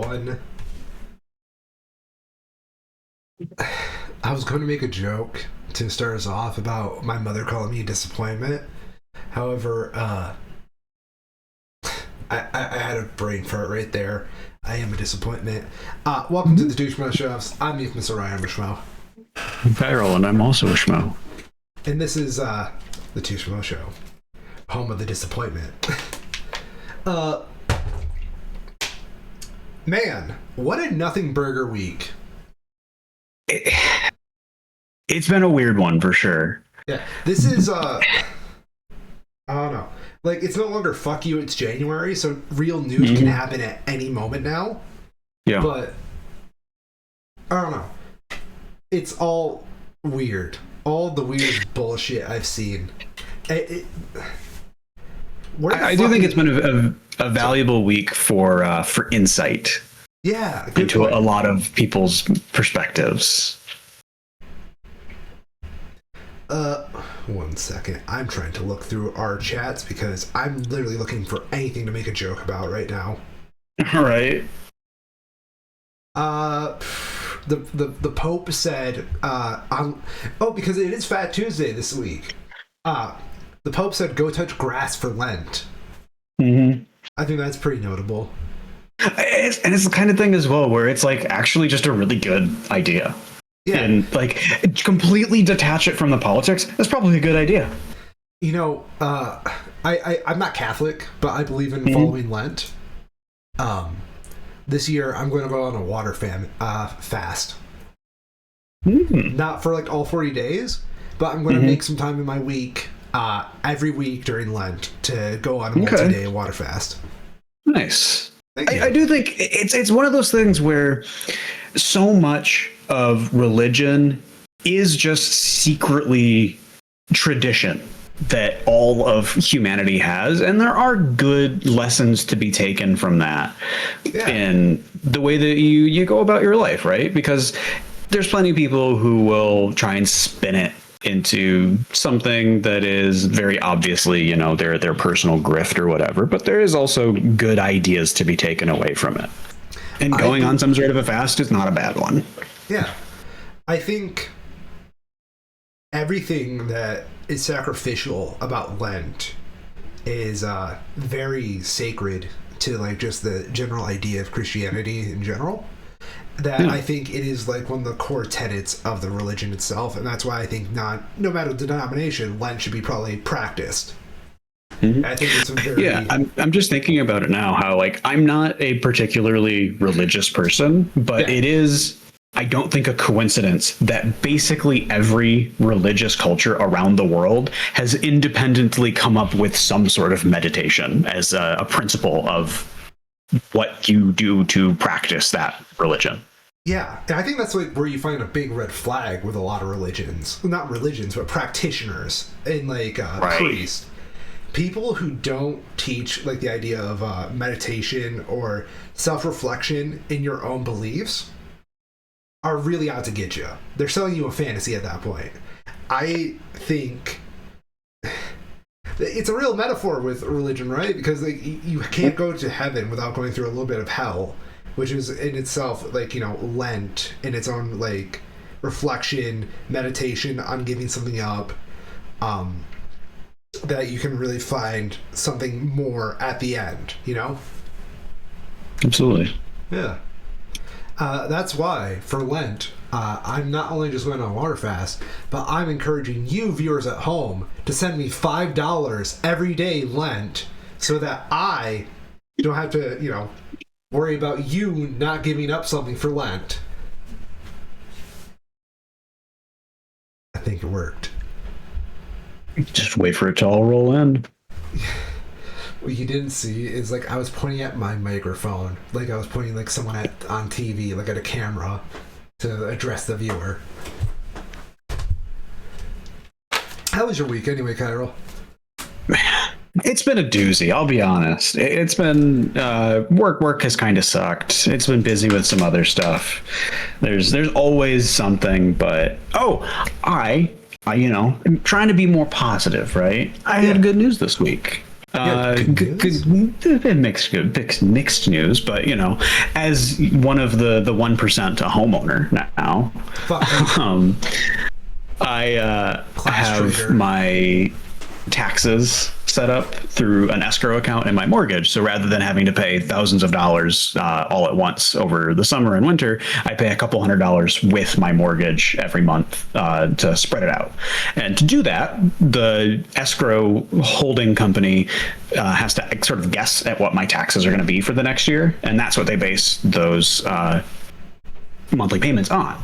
One, I was going to make a joke to start us off about my mother calling me a disappointment. However, I had a brain fart right there. I am a disappointment. Welcome to the Schmoes Shows. I'm Mr. Ryan. I'm a Schmo. I'm Viral, and I'm also a Schmo. And this is the Schmoes Show, home of the disappointment. Man, what a nothing burger week. It's been a weird one for sure. Yeah, this is I don't know. Like, it's no longer fuck you, it's January, so real news can happen at any moment now. Yeah. But I don't know. It's all weird. All the weird bullshit I've seen. I do think it's been a valuable week for insight. Yeah, into point. a lot of people's perspectives. One second. I'm trying to look through our chats because I'm literally looking for anything to make a joke about right now. All right. The Pope said because it is Fat Tuesday this week. The Pope said go touch grass for Lent. Mm-hmm. I think that's pretty notable. It's the kind of thing as well where it's like actually just a really good idea. Yeah. And like completely detach it from the politics. That's probably a good idea. You know, I'm not Catholic, but I believe in following Lent. This year I'm going to go on a water fast. Not for like all 40 days, but I'm going to make some time in my week, every week during Lent to go on a multi-day water fast. Nice. I do think it's one of those things where so much of religion is just secretly tradition that all of humanity has, and there are good lessons to be taken from that in the way that you go about your life, right? Because there's plenty of people who will try and spin it into something that is very obviously, you know, their personal grift or whatever, but there is also good ideas to be taken away from it. And going on some sort of a fast is not a bad one. Yeah. I think everything that is sacrificial about Lent is very sacred to like just the general idea of Christianity in general. That I think it is like one of the core tenets of the religion itself, and that's why I think no matter the denomination, Lent should be probably practiced. I think it's a very I'm just thinking about it now, how like I'm not a particularly religious person, but it is, I don't think, a coincidence that basically every religious culture around the world has independently come up with some sort of meditation as a principle of what you do to practice that religion. Yeah, and I think that's like where you find a big red flag with a lot of religions. Well, not religions, but practitioners and like priests. People who don't teach like the idea of meditation or self-reflection in your own beliefs are really out to get you. They're selling you a fantasy at that point. I think it's a real metaphor with religion, right? Because like you can't go to heaven without going through a little bit of hell, which is in itself like, you know, Lent in its own like reflection, meditation on giving something up, that you can really find something more at the end, you know? Absolutely. Yeah. That's why for Lent, I'm not only just going on a water fast, but I'm encouraging you viewers at home to send me $5 every day Lent so that I don't have to, you know, worry about you not giving up something for Lent. I think it worked. Just wait for it to all roll in. What you didn't see is like I was pointing at my microphone, like I was pointing like someone on TV, like at a camera, to address the viewer. How was your week anyway, Kyril? Man, it's been a doozy, I'll be honest. It's been work has kind of sucked. It's been busy with some other stuff. There's always something, but I you know, I'm trying to be more positive, right? I had good news this week. Mixed news, but as one of the 1% a homeowner now, I have my taxes set up through an escrow account in my mortgage. So rather than having to pay thousands of dollars all at once over the summer and winter, I pay a couple $100 with my mortgage every month to spread it out. And to do that, the escrow holding company has to sort of guess at what my taxes are going to be for the next year. And that's what they base those monthly payments on.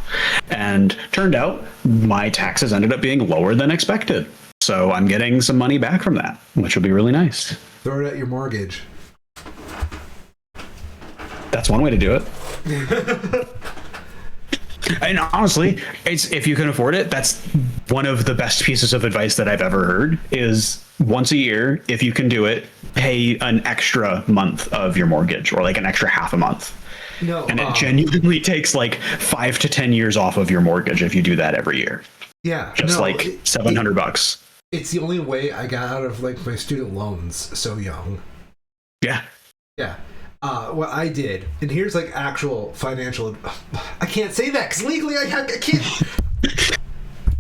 And turned out my taxes ended up being lower than expected. So I'm getting some money back from that, which will be really nice. Throw it at your mortgage. That's one way to do it. And honestly, if you can afford it, that's one of the best pieces of advice that I've ever heard is once a year, if you can do it, pay an extra month of your mortgage or like an extra half a month. No, and it genuinely takes like 5 to 10 years off of your mortgage if you do that every year. Yeah. Just like $700. It's the only way I got out of like my student loans so young. Yeah. Yeah. What I did, and here's like actual financial. I can't say that because legally I can't.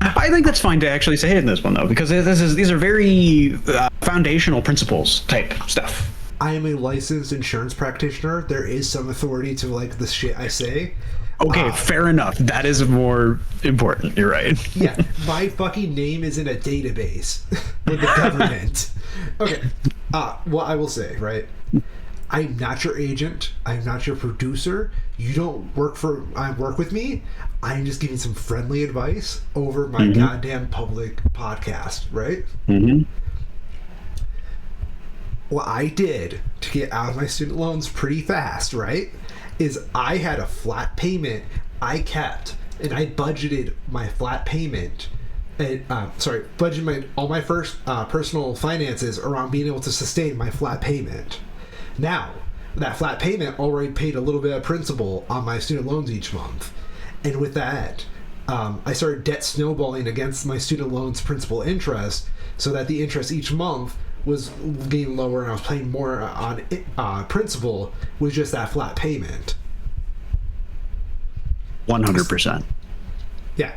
I think that's fine to actually say it in this one though, because these are very foundational principles type stuff. I am a licensed insurance practitioner. There is some authority to like the shit I say. Okay, fair enough. That is more important. You're right. Yeah, my fucking name is in a database with the government. Okay, what I will say, right? I'm not your agent. I'm not your producer. You don't work with me. I'm just giving some friendly advice over my goddamn public podcast, right? Mm-hmm. What I did to get out of my student loans pretty fast, right, is I had a flat payment I kept, and I budgeted my flat payment, and budgeted all my first personal finances around being able to sustain my flat payment. Now, that flat payment already paid a little bit of principal on my student loans each month, and with that, I started debt snowballing against my student loans principal interest, so that the interest each month was getting lower and I was paying more on principal with just that flat payment. 100%. Yeah.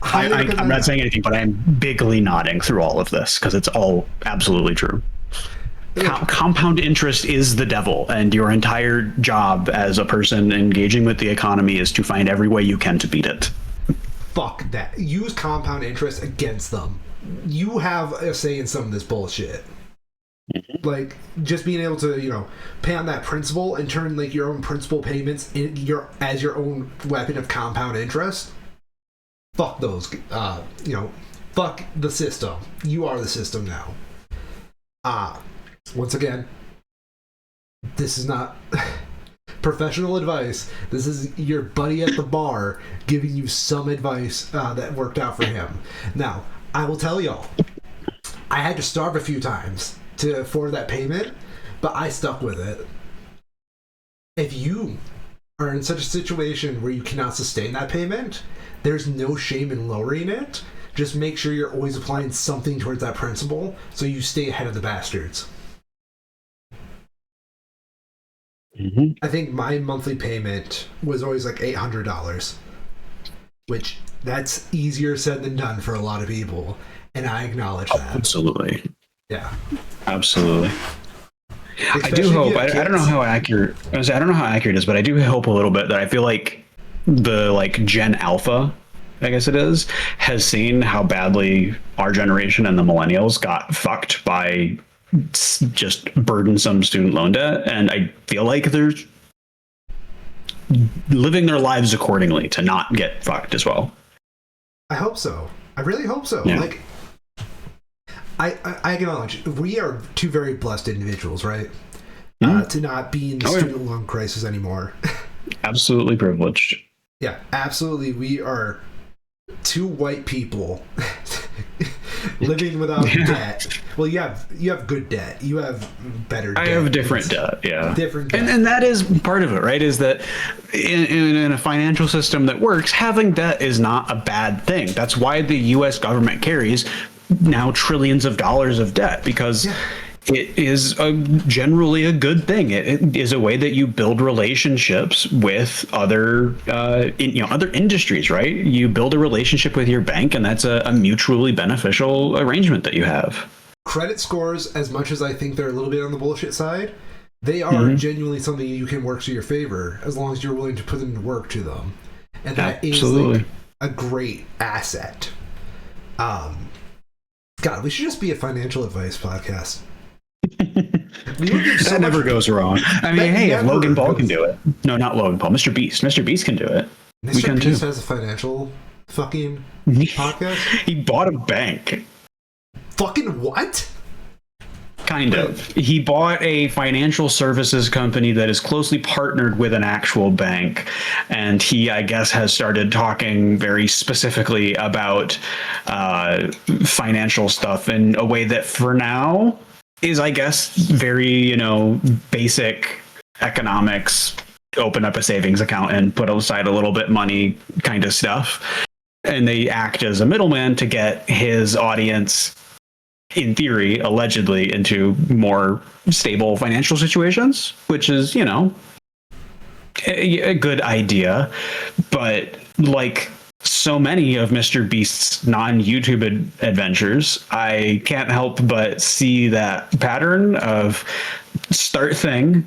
I'm not saying anything, but I'm bigly nodding through all of this because it's all absolutely true. Compound interest is the devil, and your entire job as a person engaging with the economy is to find every way you can to beat it. Fuck that. Use compound interest against them. You have a say in some of this bullshit. Like just being able to, pay on that principal and turn like your own principal payments as your own weapon of compound interest. Fuck those. Fuck the system. You are the system now. Once again, this is not professional advice. This is your buddy at the bar giving you some advice that worked out for him. Now, I will tell y'all, I had to starve a few times to afford that payment, but I stuck with it. If you are in such a situation where you cannot sustain that payment, there's no shame in lowering it. Just make sure you're always applying something towards that principal so you stay ahead of the bastards. Mm-hmm. I think my monthly payment was always like $800, which that's easier said than done for a lot of people, and I acknowledge that. Absolutely. Yeah. Absolutely. Especially I do hope. I don't know how accurate. I don't know how accurate it is, but I do hope a little bit that I feel like the Gen Alpha, I guess it is, has seen how badly our generation and the millennials got fucked by just burdensome student loan debt, and I feel like they're living their lives accordingly to not get fucked as well. I hope so. I really hope so. Yeah. Like, I acknowledge we are two very blessed individuals, right? Mm-hmm. To not be in the student loan crisis anymore. Absolutely privileged. Yeah, absolutely. We are two white people living without debt. Well, you have good debt. You have better debt. I have different debt, yeah. Different debt. And that is part of it, right? Is that in a financial system that works, having debt is not a bad thing. That's why the U.S. government carries now trillions of dollars of debt, because it is generally a good thing. It is a way that you build relationships with other, other industries, right? You build a relationship with your bank, and that's a mutually beneficial arrangement that you have. Credit scores, as much as I think they're a little bit on the bullshit side, they are genuinely something you can work to your favor as long as you're willing to put them to work to them. And that is like a great asset. God, we should just be a financial advice podcast. That never goes wrong. I mean, hey, if Logan Paul can do it. No, not Logan Paul. Mr. Beast. Mr. Beast can do it. Mr. Beast has a financial fucking podcast? He bought a bank. Fucking what? Kind of. He bought a financial services company that is closely partnered with an actual bank. And he, I guess, has started talking very specifically about financial stuff in a way that for now is, I guess, very, basic economics, open up a savings account and put aside a little bit money kind of stuff. And they act as a middleman to get his audience, in theory, allegedly, into more stable financial situations, which is, a good idea. But like so many of Mr. Beast's non-YouTube adventures, I can't help but see that pattern of start thing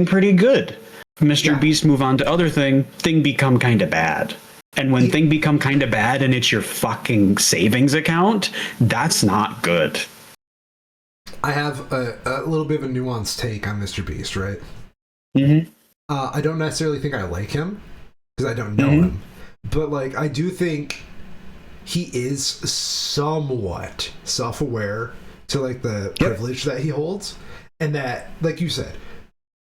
pretty good. Mr. Beast move on to other thing become kind of bad. And when thing become kind of bad and it's your fucking savings account, that's not good. I have a little bit of a nuanced take on Mr. Beast, right? I don't necessarily think I like him because I don't know him. But like, I do think he is somewhat self-aware to like the privilege that he holds, and that, like you said,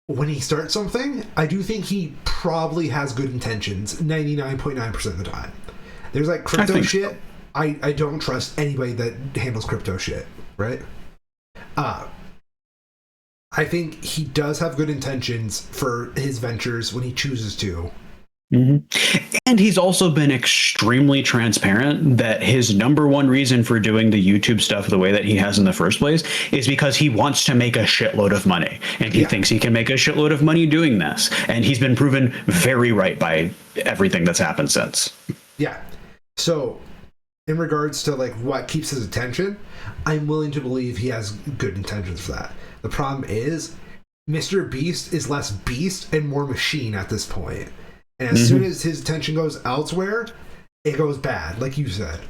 when he starts something, I do think he probably has good intentions 99.9% of the time. There's like crypto shit. So. I don't trust anybody that handles crypto shit, right? I think he does have good intentions for his ventures when he chooses to. And he's also been extremely transparent that his number one reason for doing the YouTube stuff the way that he has in the first place is because he wants to make a shitload of money. And he thinks he can make a shitload of money doing this. And he's been proven very right by everything that's happened since. Yeah. So in regards to like what keeps his attention, I'm willing to believe he has good intentions for that. The problem is Mr. Beast is less beast and more machine at this point. And as soon as his attention goes elsewhere, it goes bad, like you said.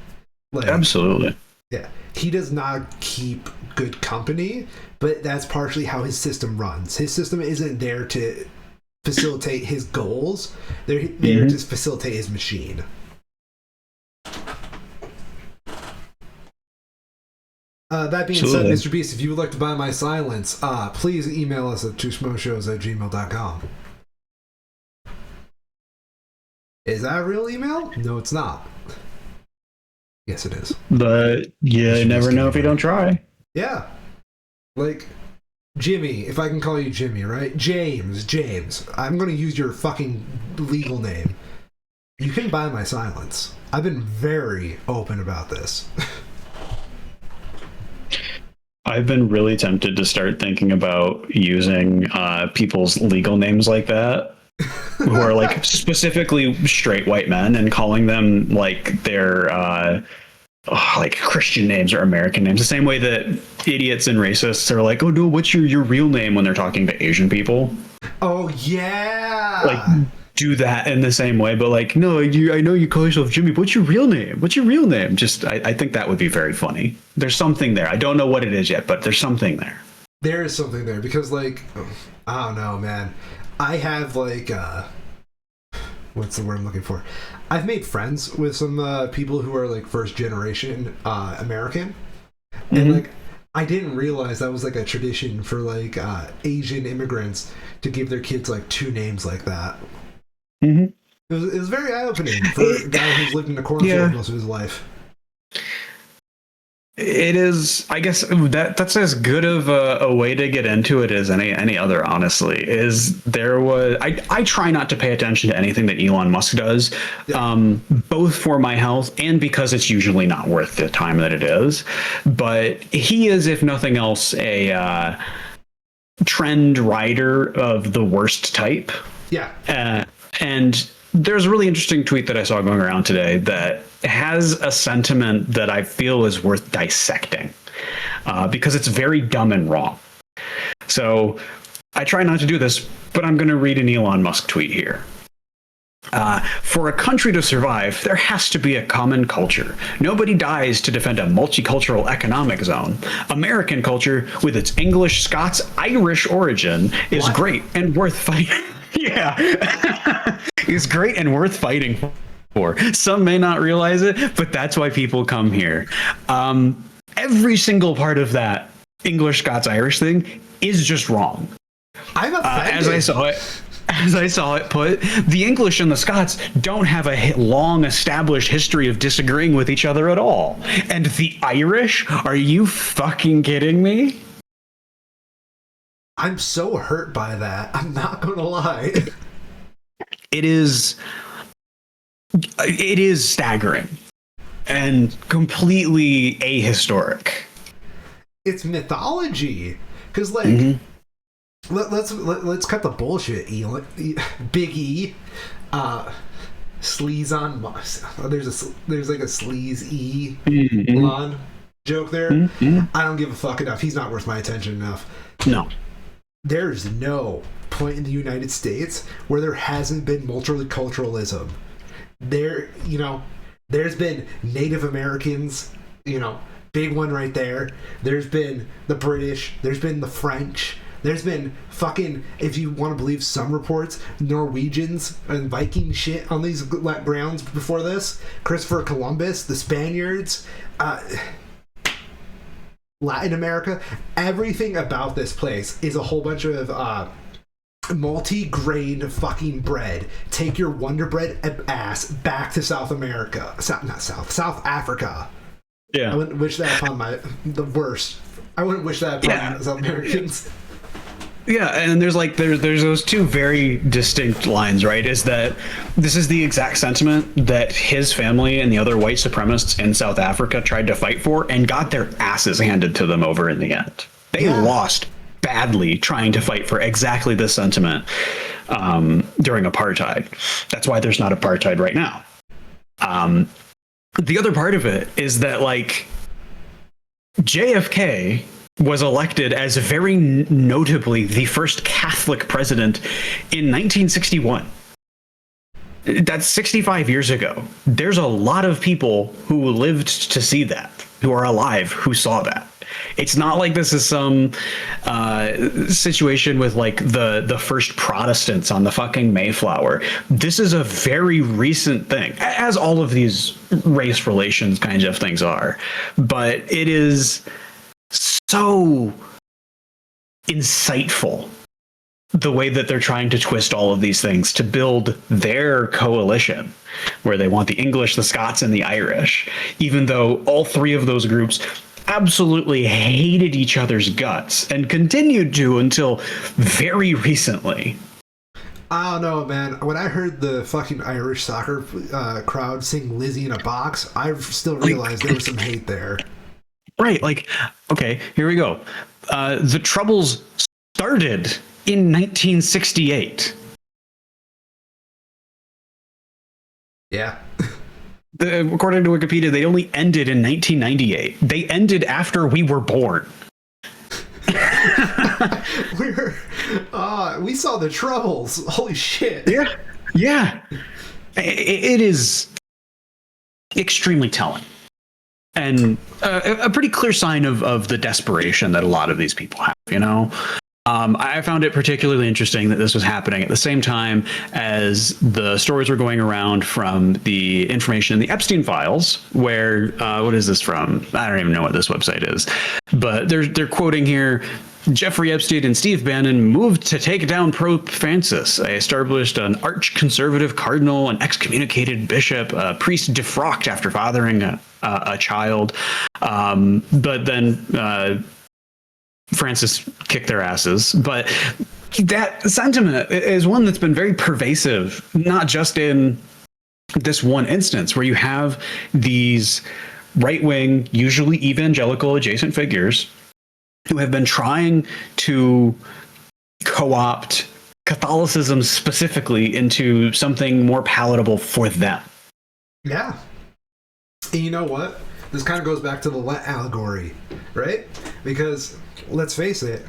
Like, absolutely. Yeah. He does not keep good company, but that's partially how his system runs. His system isn't there to facilitate his goals. They're there to facilitate his machine. That being said, Mr. Beast, if you would like to buy my silence, please email us at twosmoshows@gmail.com. Is that a real email? No, it's not. Yes, it is. But you never know if you don't try. Yeah. Like, Jimmy, if I can call you Jimmy, right? James. I'm going to use your fucking legal name. You can buy my silence. I've been very open about this. I've been really tempted to start thinking about using people's legal names like that. Who are like specifically straight white men, and calling them like their like Christian names or American names, the same way that idiots and racists are like, oh no, what's your real name when they're talking to Asian people? Oh yeah, like do that in the same way, but like, no, I know you call yourself Jimmy, but what's your real name? Just I think that would be very funny. There's something there. I don't know what it is yet, but there's something there. There is something there because like, I don't know, man. I have like what's the word I'm looking for? I've made friends with some people who are like first generation American, and like I didn't realize that was like a tradition for like Asian immigrants to give their kids like two names like that. It was very eye-opening for a guy who's lived in a cornfield most of his life. It is, I guess that's as good of a way to get into it as any other, honestly. I try not to pay attention to anything that Elon Musk does, both for my health and because it's usually not worth the time that it is. But he is, if nothing else, a trend rider of the worst type. Yeah. And there's a really interesting tweet that I saw going around today that has a sentiment that I feel is worth dissecting because it's very dumb and wrong. So I try not to do this, but I'm going to read an Elon Musk tweet here. For a country to survive, there has to be a common culture. Nobody dies to defend a multicultural economic zone. American culture, with its English, Scots, Irish origin, is great and worth fighting. Yeah, is great and worth fighting for. Some may not realize it, but that's why people come here. Every single part of that English, Scots, Irish thing is just wrong. I'm offended. As I saw it put, the English and the Scots don't have a long established history of disagreeing with each other at all. And the Irish? Are you fucking kidding me? I'm so hurt by that. I'm not going to lie. It is staggering and completely ahistoric. It's mythology. Because, like, let's cut the bullshit, Big E. Sleaze on. There's like a sleaze Elon joke there. I don't give a fuck enough. He's not worth my attention enough. No. There's no point in the United States where there hasn't been multiculturalism. There's been Native Americans, big one right there. There's been the British. There's been the French. There's been fucking, if you want to believe some reports, Norwegians and Viking shit on these grounds before this. Christopher Columbus, the Spaniards, Latin America. Everything about this place is a whole bunch of multi-grain fucking bread. Take your Wonder Bread ass back to South America. South Africa. Yeah. I wouldn't wish that upon the worst. I wouldn't wish that upon South Americans. Yeah, and there's those two very distinct lines, right? Is that this is the exact sentiment that his family and the other white supremacists in South Africa tried to fight for and got their asses handed to them over in the end. They lost badly trying to fight for exactly this sentiment during apartheid. That's why there's not apartheid right now. The other part of it is that, like, JFK was elected as very notably the first Catholic president in 1961. That's 65 years ago. There's a lot of people who lived to see that, who are alive, who saw that. It's not like this is some situation with like the first Protestants on the fucking Mayflower. This is a very recent thing, as all of these race relations kinds of things are. But it is so insightful the way that they're trying to twist all of these things to build their coalition, where they want the English, the Scots, and the Irish, even though all three of those groups absolutely hated each other's guts and continued to until very recently. I don't know, man. When I heard the fucking Irish soccer crowd sing Lizzie in a Box, I still realized there was some hate there. Right, like, okay, here we go. The Troubles started in 1968. Yeah. According to Wikipedia, they only ended in 1998. They ended after we were born. We saw the Troubles. Holy shit. Yeah. It is extremely telling. And a pretty clear sign of the desperation that a lot of these people have, I found it particularly interesting that this was happening at the same time as the stories were going around from the information in the Epstein files, where, what is this from? I don't even know what this website is, but they're quoting here, Jeffrey Epstein and Steve Bannon moved to take down Pope Francis. They established an arch-conservative cardinal, an excommunicated bishop, a priest defrocked after fathering a child. But then Francis kicked their asses. But that sentiment is one that's been very pervasive, not just in this one instance where you have these right-wing, usually evangelical adjacent figures who have been trying to co-opt Catholicism specifically into something more palatable for them. Yeah. And you know what? This kind of goes back to the Lent allegory, right? Because, let's face it,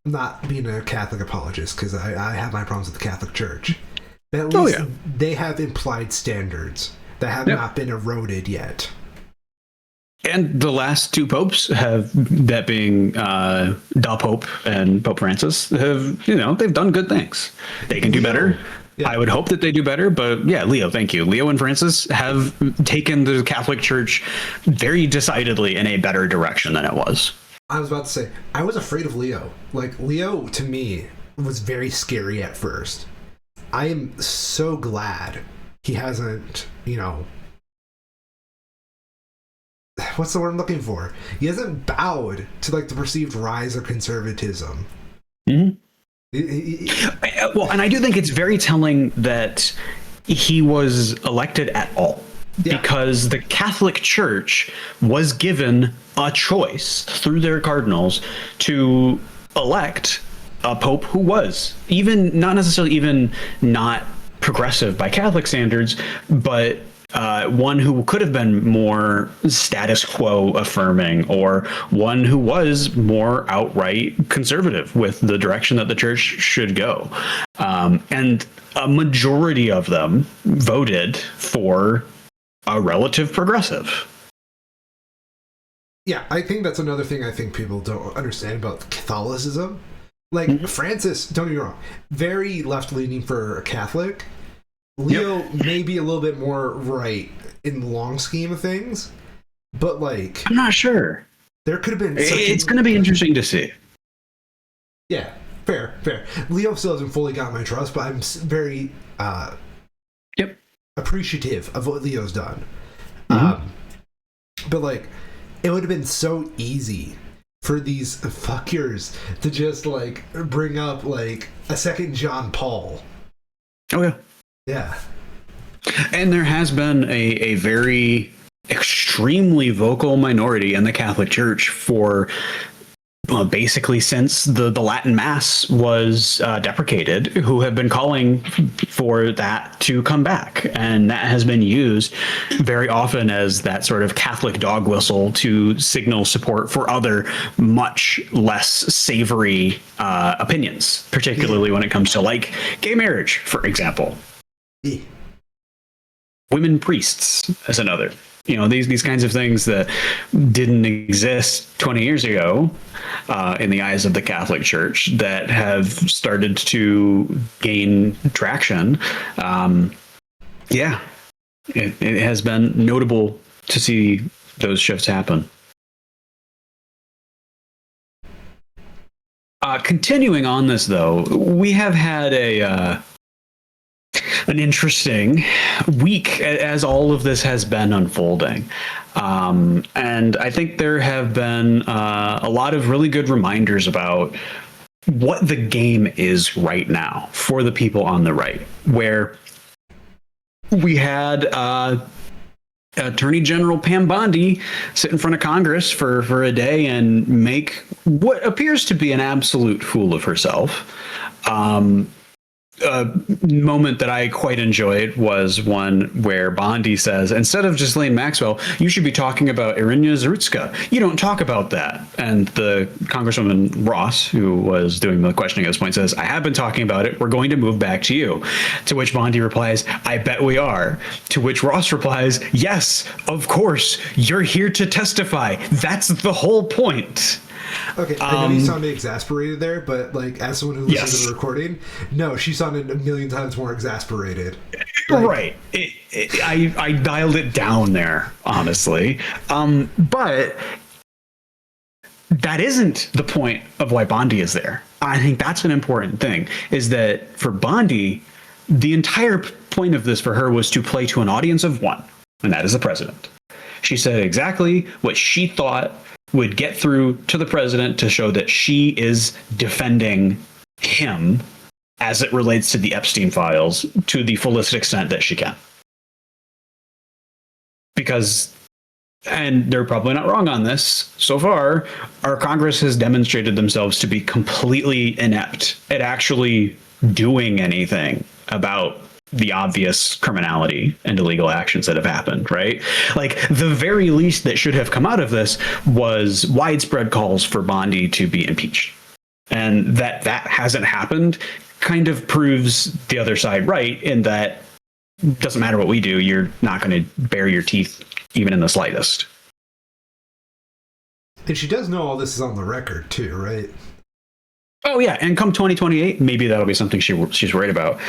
not being a Catholic apologist, because I have my problems with the Catholic Church. But at least they have implied standards that have not been eroded yet. And the last two popes have, that being Da Pope and Pope Francis, have, they've done good things. They can do better. Yeah. I would hope that they do better, but yeah, Leo, thank you. Leo and Francis have taken the Catholic Church very decidedly in a better direction than it was. I was about to say, I was afraid of Leo. Like, Leo, to me, was very scary at first. I am so glad he hasn't, what's the word I'm looking for? He hasn't bowed to, like, the perceived rise of conservatism. Mm-hmm. Well, and I do think it's very telling that he was elected at all. Yeah. Because the Catholic Church was given a choice through their cardinals to elect a pope who was not necessarily not progressive by Catholic standards, but one who could have been more status quo affirming, or one who was more outright conservative with the direction that the church should go. And a majority of them voted for a relative progressive. Yeah, I think that's another thing I think people don't understand about Catholicism. Like, Francis, don't get me wrong, very left-leaning for a Catholic. Leo may be a little bit more right in the long scheme of things, but, like, I'm not sure. There could have been... It's going to be interesting to see. Yeah, fair. Leo still hasn't fully got my trust, but I'm very appreciative of what Leo's done. But, like, it would have been so easy for these fuckers to just, like, bring up, like, a second John Paul. Oh, yeah. Yeah. And there has been a very extremely vocal minority in the Catholic Church for basically since the Latin Mass was deprecated, who have been calling for that to come back. And that has been used very often as that sort of Catholic dog whistle to signal support for other much less savory opinions, particularly when it comes to, like, gay marriage, for example. Women priests as another. These kinds of things that didn't exist 20 years ago in the eyes of the Catholic Church that have started to gain traction. It has been notable to see those shifts happen. Continuing on this, though, we have had an interesting week as all of this has been unfolding. And I think there have been a lot of really good reminders about what the game is right now for the people on the right, where we had Attorney General Pam Bondi sit in front of Congress for a day and make what appears to be an absolute fool of herself. A moment that I quite enjoyed was one where Bondi says, instead of Ghislaine Maxwell, you should be talking about Irina Zarutska. You don't talk about that. And the Congresswoman Ross, who was doing the questioning at this point, says, I have been talking about it. We're going to move back to you. To which Bondi replies, I bet we are. To which Ross replies, yes, of course. You're here to testify. That's the whole point. Okay, I know you sounded exasperated there, but, like, as someone who listened to the recording, no, she sounded a million times more exasperated. Right. I dialed it down there, honestly. But that isn't the point of why Bondi is there. I think that's an important thing, is that for Bondi, the entire point of this for her was to play to an audience of one, and that is the president. She said exactly what she thought would get through to the president to show that she is defending him as it relates to the Epstein files to the fullest extent that she can. Because, and they're probably not wrong on this, so far, our Congress has demonstrated themselves to be completely inept at actually doing anything about the obvious criminality and illegal actions that have happened, right? Like, the very least that should have come out of this was widespread calls for Bondi to be impeached. And that hasn't happened kind of proves the other side right, in that it doesn't matter what we do, you're not going to bare your teeth even in the slightest. And she does know all this is on the record too, right? Oh yeah, and come 2028, maybe that'll be something she's worried about.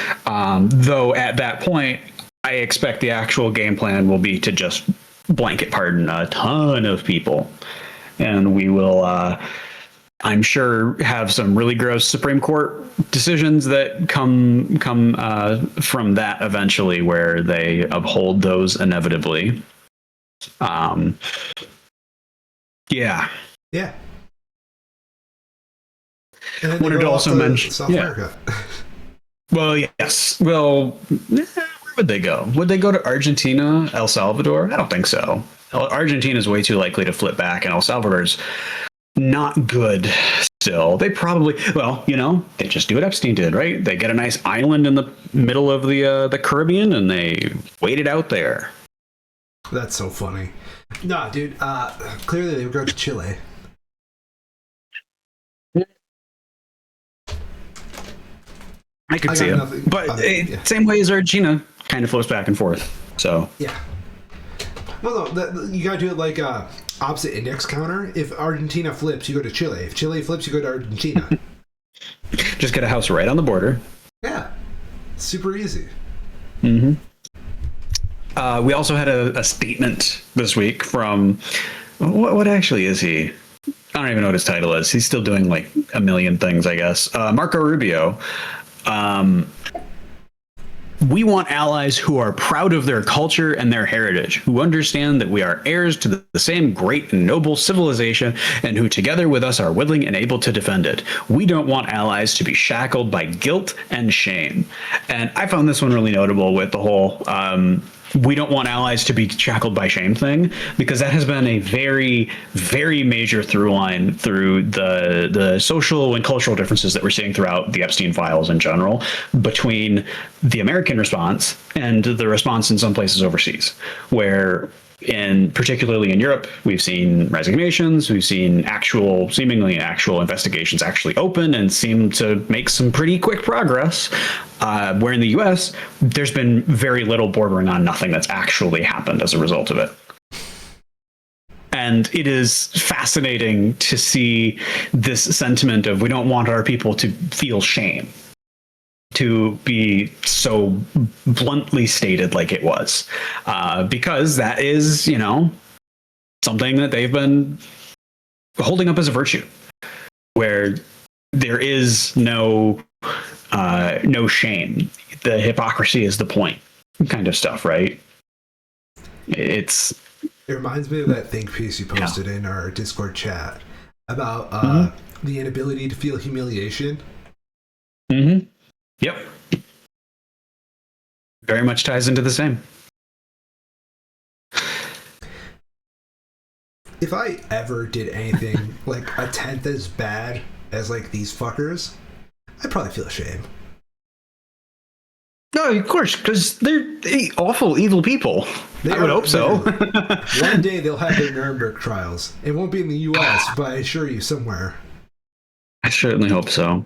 Though at that point, I expect the actual game plan will be to just blanket pardon a ton of people, and we will, I'm sure, have some really gross Supreme Court decisions that come from that eventually, where they uphold those inevitably. Yeah. Yeah. Wanted to also mention South America. Well, yes. Well, where would they go? Would they go to Argentina, El Salvador? I don't think so. Argentina is way too likely to flip back, and El Salvador's not good still. They probably, well, they just do what Epstein did, right? They get a nice island in the middle of the Caribbean, and they wait it out there. That's so funny. Nah, dude. Clearly they would go to Chile. I could see it, but same way as Argentina, kind of floats back and forth. So yeah. Well, no, you gotta do it like opposite index counter. If Argentina flips, you go to Chile. If Chile flips, you go to Argentina. Just get a house right on the border. Yeah, super easy. Mm-hmm. We also had a statement this week from what actually is he? I don't even know what his title is. He's still doing like a million things, I guess. Marco Rubio. We want allies who are proud of their culture and their heritage, who understand that we are heirs to the same great and noble civilization, and who together with us are willing and able to defend it. We don't want allies to be shackled by guilt and shame. And I found this one really notable with the whole we don't want allies to be shackled by shame thing, because that has been a very, very major through line through the social and cultural differences that we're seeing throughout the Epstein files in general, between the American response and the response in some places overseas, where particularly in Europe, we've seen resignations, we've seen seemingly actual investigations actually open and seem to make some pretty quick progress. Where in the US, there's been very little, bordering on nothing, that's actually happened as a result of it. And it is fascinating to see this sentiment of we don't want our people to feel shame, to be so bluntly stated like it was, because that is, something that they've been holding up as a virtue, where there is no shame. The hypocrisy is the point, kind of stuff, right? It reminds me of that think piece you posted in our Discord chat about the inability to feel humiliation. Mm-hmm. Yep. Very much ties into the same. If I ever did anything like a tenth as bad as like these fuckers, I'd probably feel ashamed. No, of course, because they're awful, evil people. I would hope so. One day they'll have their Nuremberg trials. It won't be in the U.S., but I assure you somewhere. I certainly hope so.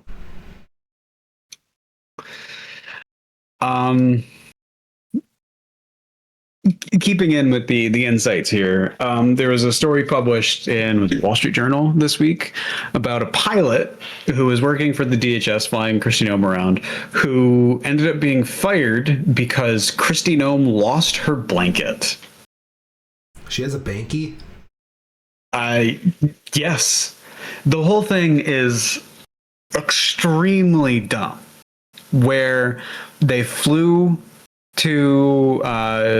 Keeping in with the insights here, there was a story published in the Wall Street Journal this week about a pilot who was working for the DHS flying Kristi Noem around, who ended up being fired because Kristi Noem lost her blanket. She has a banky? Yes. the whole thing is extremely dumb, where they flew to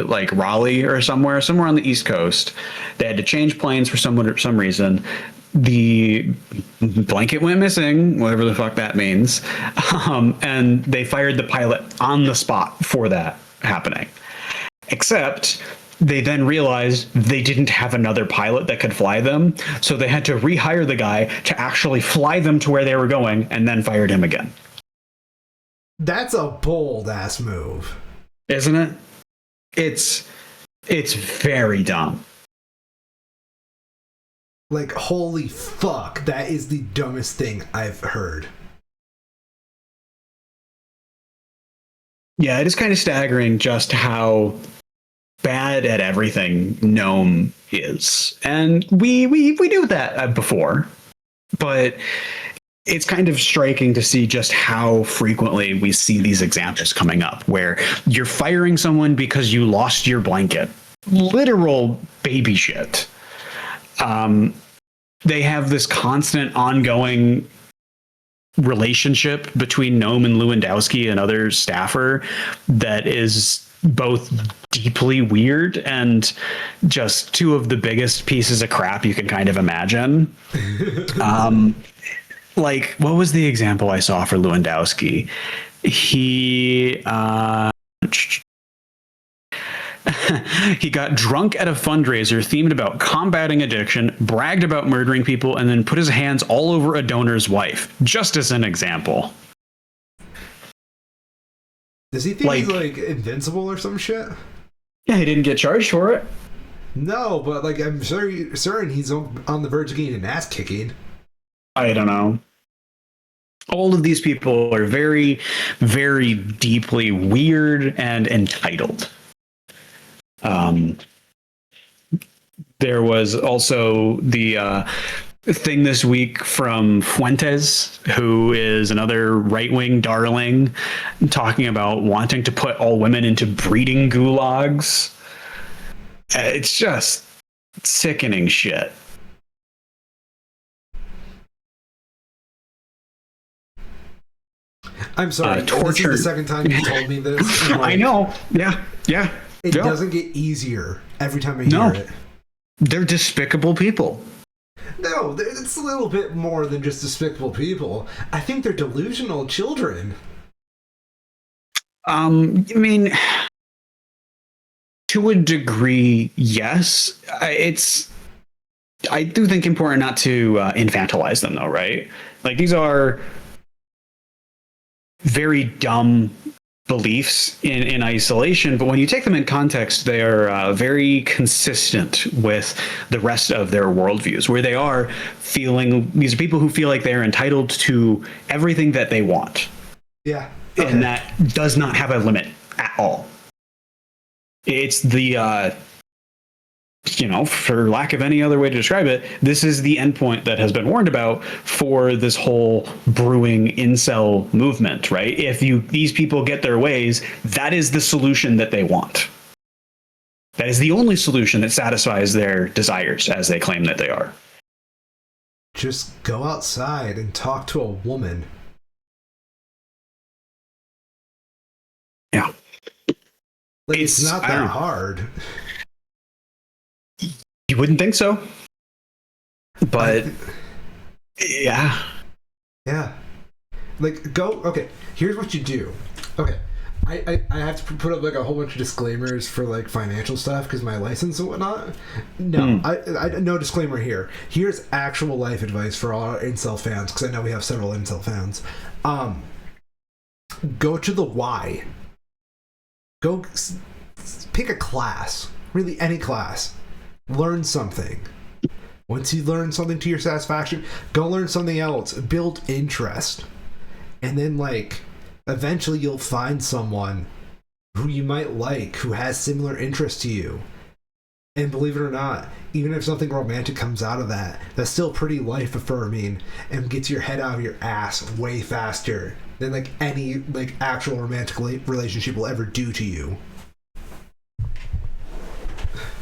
like Raleigh or somewhere on the East Coast. They had to change planes for some reason. The blanket went missing, whatever the fuck that means, and they fired the pilot on the spot for that happening. Except they then realized they didn't have another pilot that could fly them, so they had to rehire the guy to actually fly them to where they were going, and then fired him again. That's a bold ass move, isn't it? It's very dumb. Like, holy fuck, that is the dumbest thing I've heard. Yeah, it is kind of staggering just how bad at everything Gnome is. And we knew that before, but it's kind of striking to see just how frequently we see these examples coming up where you're firing someone because you lost your blanket. Literal baby shit. They have this constant ongoing relationship between Gnome and Lewandowski, another staffer, that is both deeply weird and just two of the biggest pieces of crap you can kind of imagine. Like, what was the example I saw for Lewandowski? He he got drunk at a fundraiser themed about combating addiction, bragged about murdering people, and then put his hands all over a donor's wife, just as an example. Does he think he's like invincible or some shit? Yeah, he didn't get charged for it. No, but like I'm certain he's on the verge of getting an ass kicking. I don't know. All of these people are very, very deeply weird and entitled. There was also the thing this week from Fuentes, who is another right-wing darling, talking about wanting to put all women into breeding gulags. It's just sickening shit. I'm sorry. This is the second time you told me this. Like, I know. Yeah. It doesn't get easier every time I hear it. They're despicable people. No, it's a little bit more than just despicable people. I think they're delusional children. I mean, to a degree, yes. I do think important not to infantilize them, though, right? Like, these are very dumb beliefs in isolation, but when you take them in context, they are very consistent with the rest of their worldviews, where they are feeling, these are people who feel like they're entitled to everything that they want. Yeah. Okay. And that does not have a limit at all. It's the for lack of any other way to describe it, this is the endpoint that has been warned about for this whole brewing incel movement, right? If these people get their ways, that is the solution that they want. That is the only solution that satisfies their desires, as they claim that they are. Just go outside and talk to a woman. Yeah. Like, it's not that hard. You wouldn't think so, but yeah. Like, okay, here's what you do. Okay, I have to put up like a whole bunch of disclaimers for like financial stuff because my license and whatnot. No, I no disclaimer here. Here's actual life advice for all our incel fans, because I know we have several incel fans. Go to the Y. Go pick a class, really any class. Learn something. Once you learn something to your satisfaction, go learn something else. Build interest. And then, like, eventually you'll find someone who you might like, who has similar interests to you. And believe it or not, even if something romantic comes out of that, that's still pretty life affirming and gets your head out of your ass way faster than, like, any, like, actual romantic relationship will ever do to you.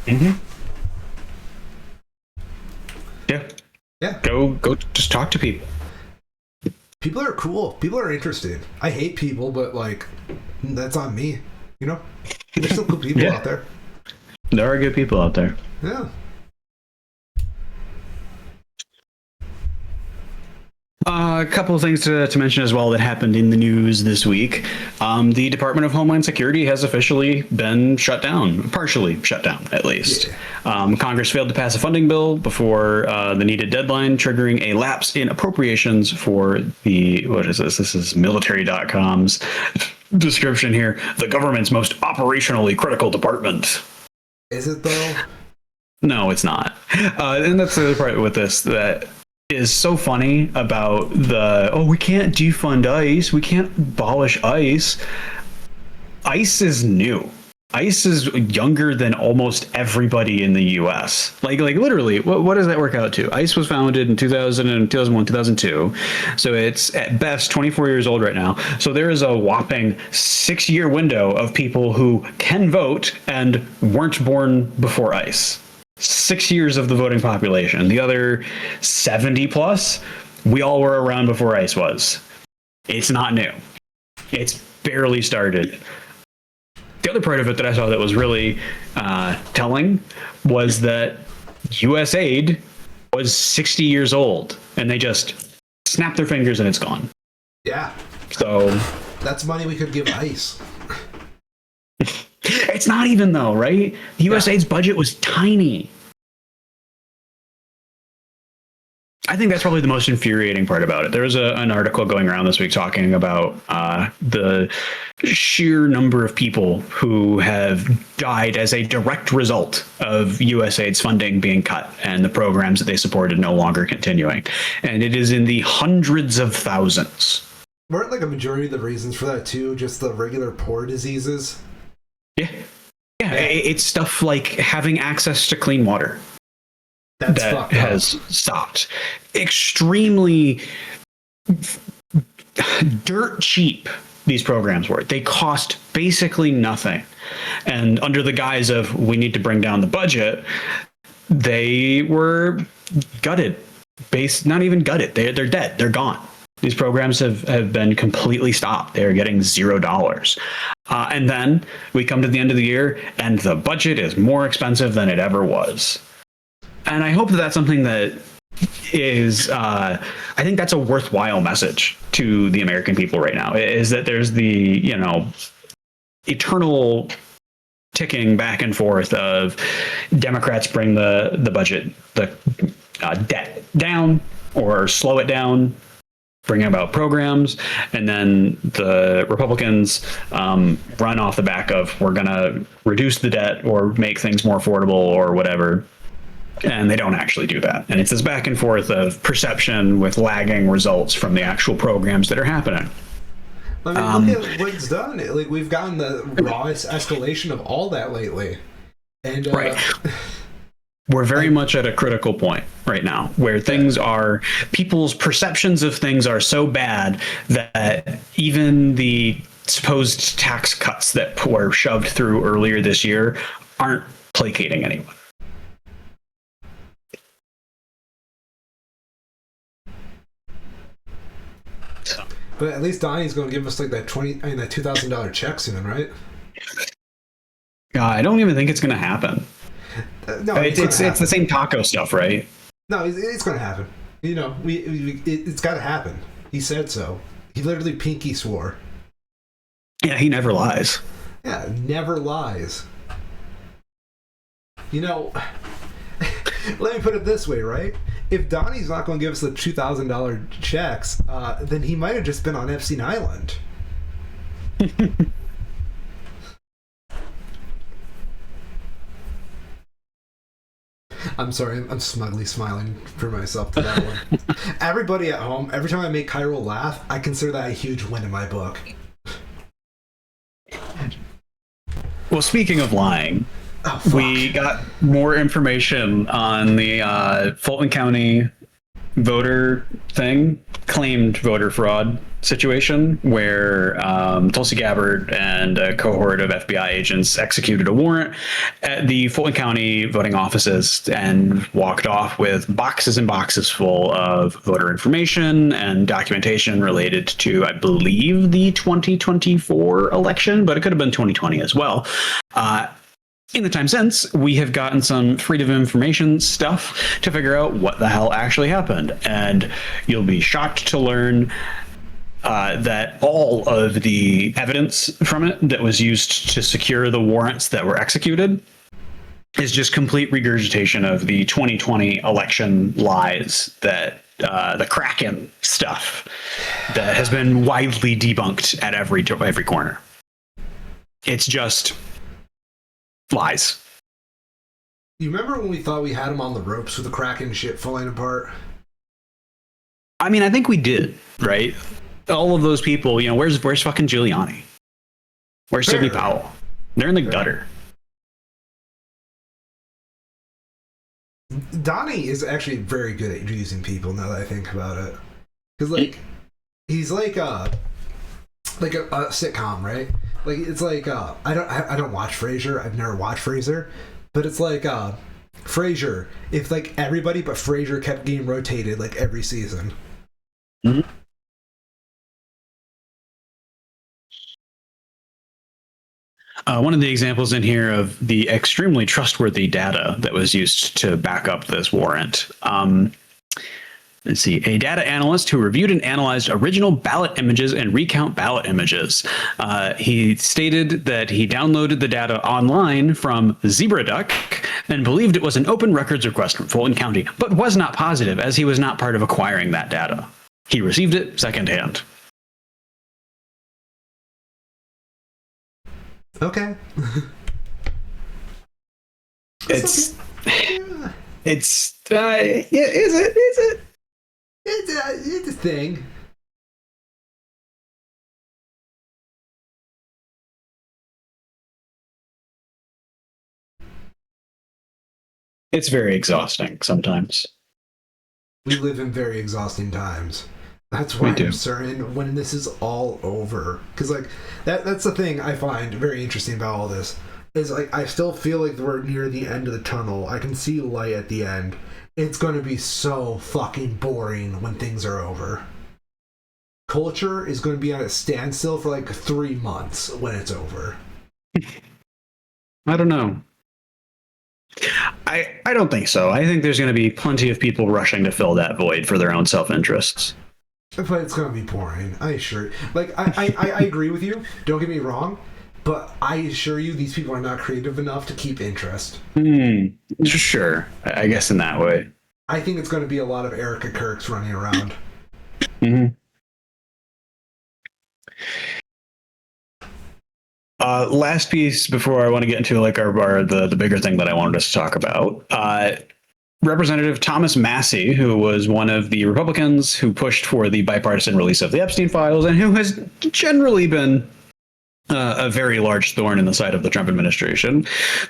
Mm-hmm. Yeah. Yeah. Go just talk to people. People are cool. People are interesting. I hate people, but like, that's on me. You know, there's still good people out there. There are good people out there. Yeah. A couple of things to mention as well that happened in the news this week. The Department of Homeland Security has officially been shut down, partially shut down at least. Yeah. Congress failed to pass a funding bill before the needed deadline, triggering a lapse in appropriations for the, what is this? This is military.com's description here. The government's most operationally critical department. Is it though? No, it's not. And that's the other part with this that is so funny about we can't defund ICE, we can't abolish ICE. ICE is new. ICE is younger than almost everybody in the US. Like literally, what does that work out to? ICE was founded in 2001, 2002. So it's at best 24 years old right now. So there is a whopping 6-year window of people who can vote and weren't born before ICE. 6 years of the voting population. The other 70 plus, we all were around before ICE was. It's not new. It's barely started. The other part of it that I saw that was really telling was that USAID was 60 years old, and they just snap their fingers and it's gone. Yeah. So that's money we could give ICE. It's not even though, right? USAID's budget was tiny. I think that's probably the most infuriating part about it. There was an article going around this week talking about the sheer number of people who have died as a direct result of USAID's funding being cut and the programs that they supported no longer continuing. And it is in the hundreds of thousands. Weren't like a majority of the reasons for that too just the regular poor diseases? Yeah. It's stuff like having access to clean water. That has stopped. Extremely dirt cheap these programs were. They cost basically nothing. And under the guise of we need to bring down the budget, they were gutted. Not even gutted. They're dead. They're gone. These programs have been completely stopped. They're getting $0. And then we come to the end of the year and the budget is more expensive than it ever was. And I hope that that's something that is, I think that's a worthwhile message to the American people right now, is that there's the, eternal ticking back and forth of Democrats bring the budget, the debt down or slow it down, bring about programs, and then the Republicans run off the back of we're going to reduce the debt or make things more affordable or whatever. And they don't actually do that. And it's this back and forth of perception with lagging results from the actual programs that are happening. I mean, look at what it's done. Like, we've gotten the rawest escalation of all that lately. And right. We're very much at a critical point right now where things are, people's perceptions of things are so bad that even the supposed tax cuts that were shoved through earlier this year aren't placating anyone. But at least Donnie's going to give us like that $2,000 check soon, right? I don't even think it's going to happen. No, it's the same taco stuff, right? No, it's going to happen. It's got to happen. He said so. He literally pinky swore. Yeah, he never lies. Yeah, never lies. Let me put it this way, right? If Donnie's not going to give us the $2,000 checks, then he might have just been on Epstein Island. I'm sorry, I'm smugly smiling for myself to that one. Everybody at home, every time I make Cairo laugh, I consider that a huge win in my book. Well, speaking of lying, we got more information on the Fulton County voter thing, claimed voter fraud situation where Tulsi Gabbard and a cohort of FBI agents executed a warrant at the Fulton County voting offices and walked off with boxes and boxes full of voter information and documentation related to, I believe, the 2024 election, but it could have been 2020 as well. In the time since, we have gotten some freedom of information stuff to figure out what the hell actually happened. And you'll be shocked to learn that all of the evidence from it that was used to secure the warrants that were executed is just complete regurgitation of the 2020 election lies, that the Kraken stuff that has been widely debunked at every corner. It's just lies. You remember when we thought we had him on the ropes with the Kraken shit falling apart? I mean, I think we did, right? All of those people, where's fucking Giuliani? Where's Sidney Powell? They're in the gutter. Donnie is actually very good at using people now that I think about it. Because, he's like a sitcom, right? Like, it's like, I don't watch Frasier. I've never watched Frasier. But it's like, Frasier, if, everybody but Frasier kept getting rotated, every season. Mm-hmm. One of the examples in here of the extremely trustworthy data that was used to back up this warrant. Let's see. A data analyst who reviewed and analyzed original ballot images and recount ballot images. He stated that he downloaded the data online from ZebraDuck and believed it was an open records request from Fulton County, but was not positive as he was not part of acquiring that data. He received it secondhand. Okay. Is it? It's a thing. It's very exhausting sometimes. We live in very exhausting times. That's why I'm certain when this is all over. Because, that's the thing I find very interesting about all this. Is, I still feel like we're near the end of the tunnel. I can see light at the end. It's going to be so fucking boring when things are over. Culture is going to be on a standstill for, 3 months when it's over. I don't know. I don't think so. I think there's going to be plenty of people rushing to fill that void for their own self-interests. But it's going to be boring. I assure you. I agree with you. Don't get me wrong. But I assure you, these people are not creative enough to keep interest. Sure. I guess in that way. I think it's going to be a lot of Erica Kirks running around. Mm-hmm. Last piece before I want to get into the bigger thing that I wanted us to talk about. Representative Thomas Massie, who was one of the Republicans who pushed for the bipartisan release of the Epstein files and who has generally been a very large thorn in the side of the Trump administration,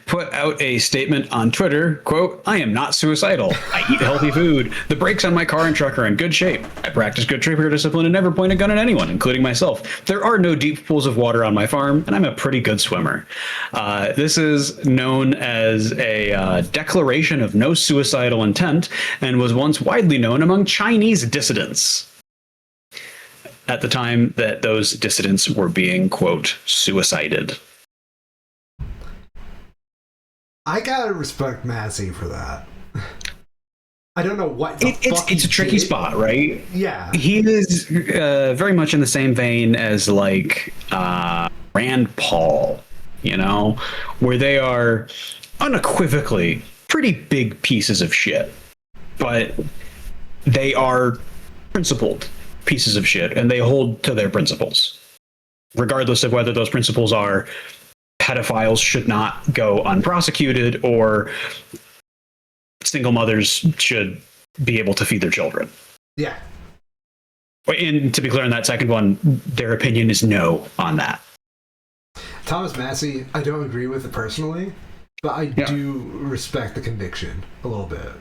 put out a statement on Twitter, quote, "I am not suicidal. I eat healthy food. The brakes on my car and truck are in good shape. I practice good trigger discipline and never point a gun at anyone, including myself. There are no deep pools of water on my farm, and I'm a pretty good swimmer." This is known as a declaration of no suicidal intent and was once widely known among Chinese dissidents at the time that those dissidents were being, quote, suicided. I gotta respect Massey for that. I don't know what it's a tricky spot, right? Yeah. He is very much in the same vein as Rand Paul, where they are unequivocally pretty big pieces of shit, but they are principled pieces of shit, and they hold to their principles, regardless of whether those principles are pedophiles should not go unprosecuted or single mothers should be able to feed their children. Yeah. And to be clear on that second one, their opinion is no on that. Thomas Massie, I don't agree with it personally, but I do respect the conviction a little bit.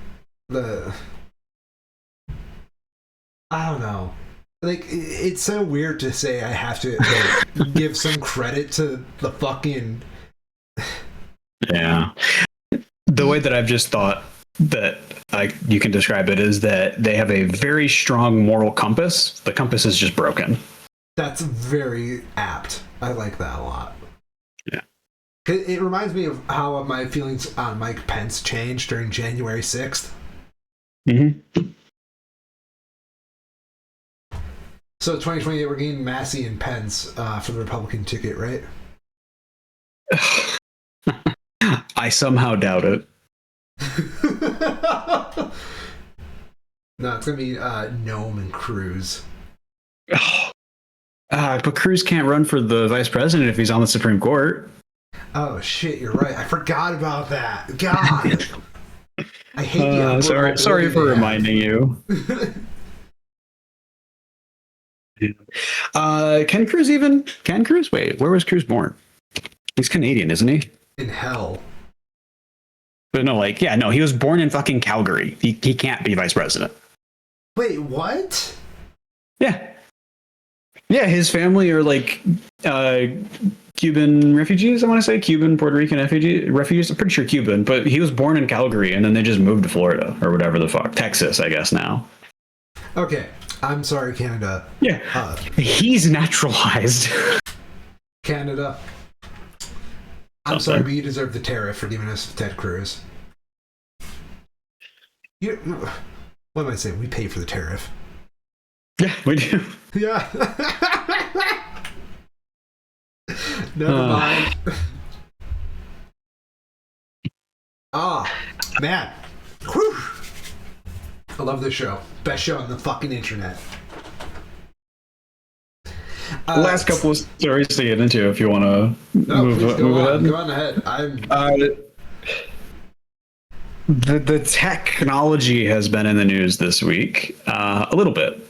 I don't know. Like, it's so weird to say I have to give some credit to the fucking... Yeah. The way that I've just thought that you can describe it is that they have a very strong moral compass. The compass is just broken. That's very apt. I like that a lot. Yeah. It reminds me of how my feelings on Mike Pence changed during January 6th. Mm-hmm. So 2028, we're getting Massey and Pence for the Republican ticket, right? I somehow doubt it. No, it's going to be Noam and Cruz. But Cruz can't run for the vice president if he's on the Supreme Court. Oh, shit, you're right. I forgot about that. God. I hate the sorry for reminding you. Can Cruz? Wait, where was Cruz born? He's Canadian, isn't he? In hell. But no, he was born in fucking Calgary. He can't be vice president. Wait, what? Yeah. Yeah, his family are like Cuban refugees, I want to say. Cuban, Puerto Rican refugees. I'm pretty sure Cuban, but he was born in Calgary and then they just moved to Florida or whatever the fuck. Texas, I guess now. Okay. I'm sorry, Canada. Yeah. He's naturalized. Canada. I'm sorry, but you deserve the tariff for giving us Ted Cruz. What am I saying? We pay for the tariff. Yeah, we do. Yeah. Never mind. Man. Whew. I love this show. Best show on the fucking internet. Last couple of stories to get into if you want to move ahead. Go on ahead. The technology has been in the news this week a little bit.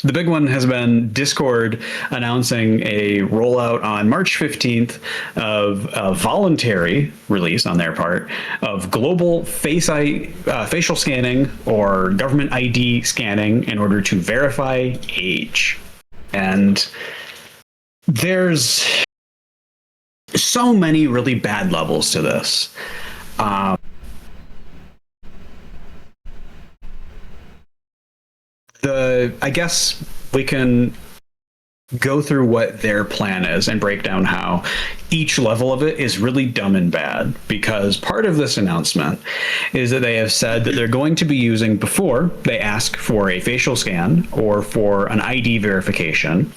The big one has been Discord announcing a rollout on March 15th of a voluntary release on their part of global facial scanning or government ID scanning in order to verify age. And there's so many really bad levels to this. I guess we can go through what their plan is and break down how each level of it is really dumb and bad, because part of this announcement is that they have said that they're going to be using, before they ask for a facial scan or for an ID verification,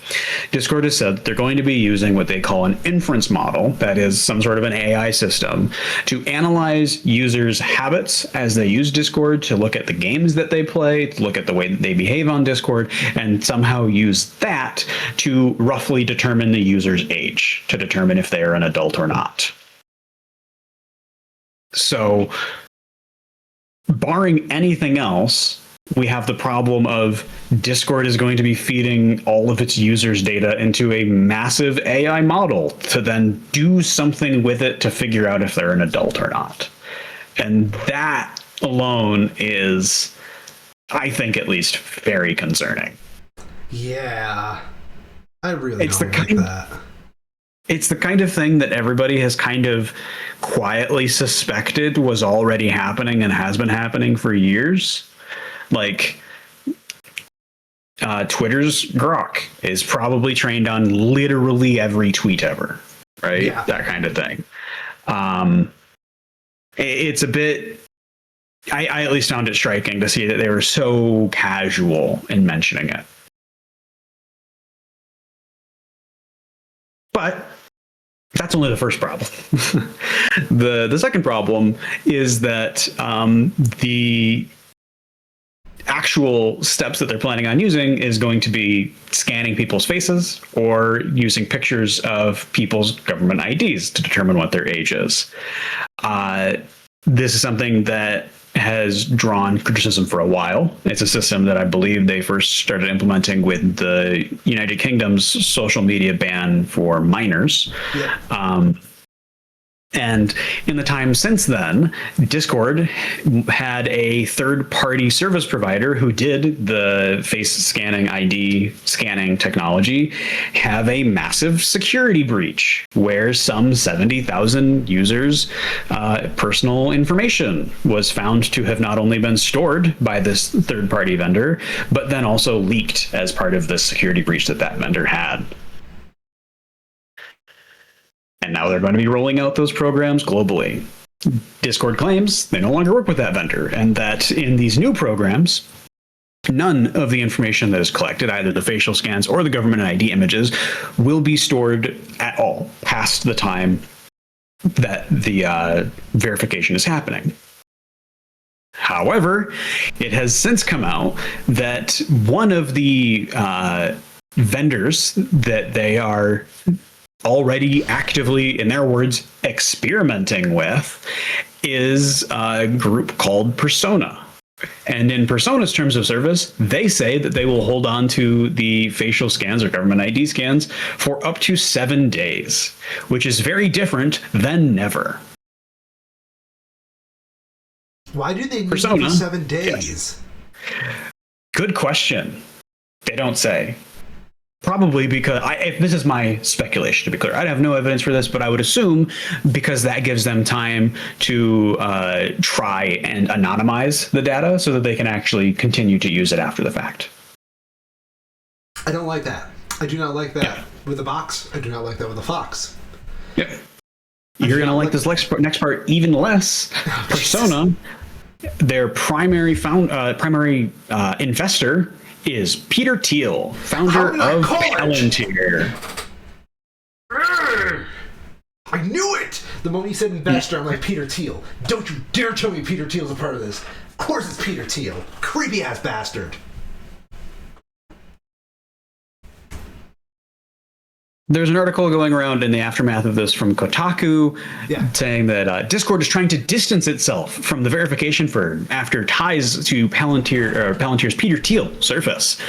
Discord has said that they're going to be using what they call an inference model, that is some sort of an AI system, to analyze users' habits as they use Discord, to look at the games that they play, to look at the way that they behave on Discord, and somehow use that to roughly determine the user's age, to determine if they are an adult or not. So, barring anything else, we have the problem of Discord is going to be feeding all of its users' data into a massive AI model to then do something with it to figure out if they're an adult or not. And that alone is, I think at least, very concerning. Yeah. I really don't like that. It's the kind of thing that everybody has kind of quietly suspected was already happening and has been happening for years. Like, Twitter's Grok is probably trained on literally every tweet ever, right? Yeah. That kind of thing. It's a bit... I at least found it striking to see that they were so casual in mentioning it. But that's only the first problem. The second problem is that the actual steps that they're planning on using is going to be scanning people's faces or using pictures of people's government IDs to determine what their age is. This is something that has drawn criticism for a while. It's a system that I believe they first started implementing with the United Kingdom's social media ban for minors. Yeah. And in the time since then, Discord had a third-party service provider who did the face scanning, ID scanning technology have a massive security breach where some 70,000 users' personal information was found to have not only been stored by this third-party vendor, but then also leaked as part of the security breach that vendor had. And now they're going to be rolling out those programs globally. Discord claims they no longer work with that vendor, and that in these new programs, none of the information that is collected, either the facial scans or the government ID images, will be stored at all past the time that the verification is happening. However, it has since come out that one of the vendors that they are already actively, in their words, experimenting with is a group called Persona. And in Persona's terms of service, they say that they will hold on to the facial scans or government ID scans for up to 7 days, which is very different than never. Why do they need Persona, 7 days? Yes. Good question. They don't say. Probably because, this is my speculation to be clear, I have no evidence for this, but I would assume because that gives them time to try and anonymize the data so that they can actually continue to use it after the fact. I don't like that. I do not like that with a box. I do not like that with a fox. Yep. You're going to like this next part even less. Persona, their primary investor is Peter Thiel, founder of Palantir. I knew it! The moment you said investor, I'm like, Peter Thiel. Don't you dare tell me Peter Thiel's a part of this. Of course it's Peter Thiel. Creepy ass bastard. There's an article going around in the aftermath of this from Kotaku saying that Discord is trying to distance itself from the verification firm after ties to Palantir's Peter Thiel surface.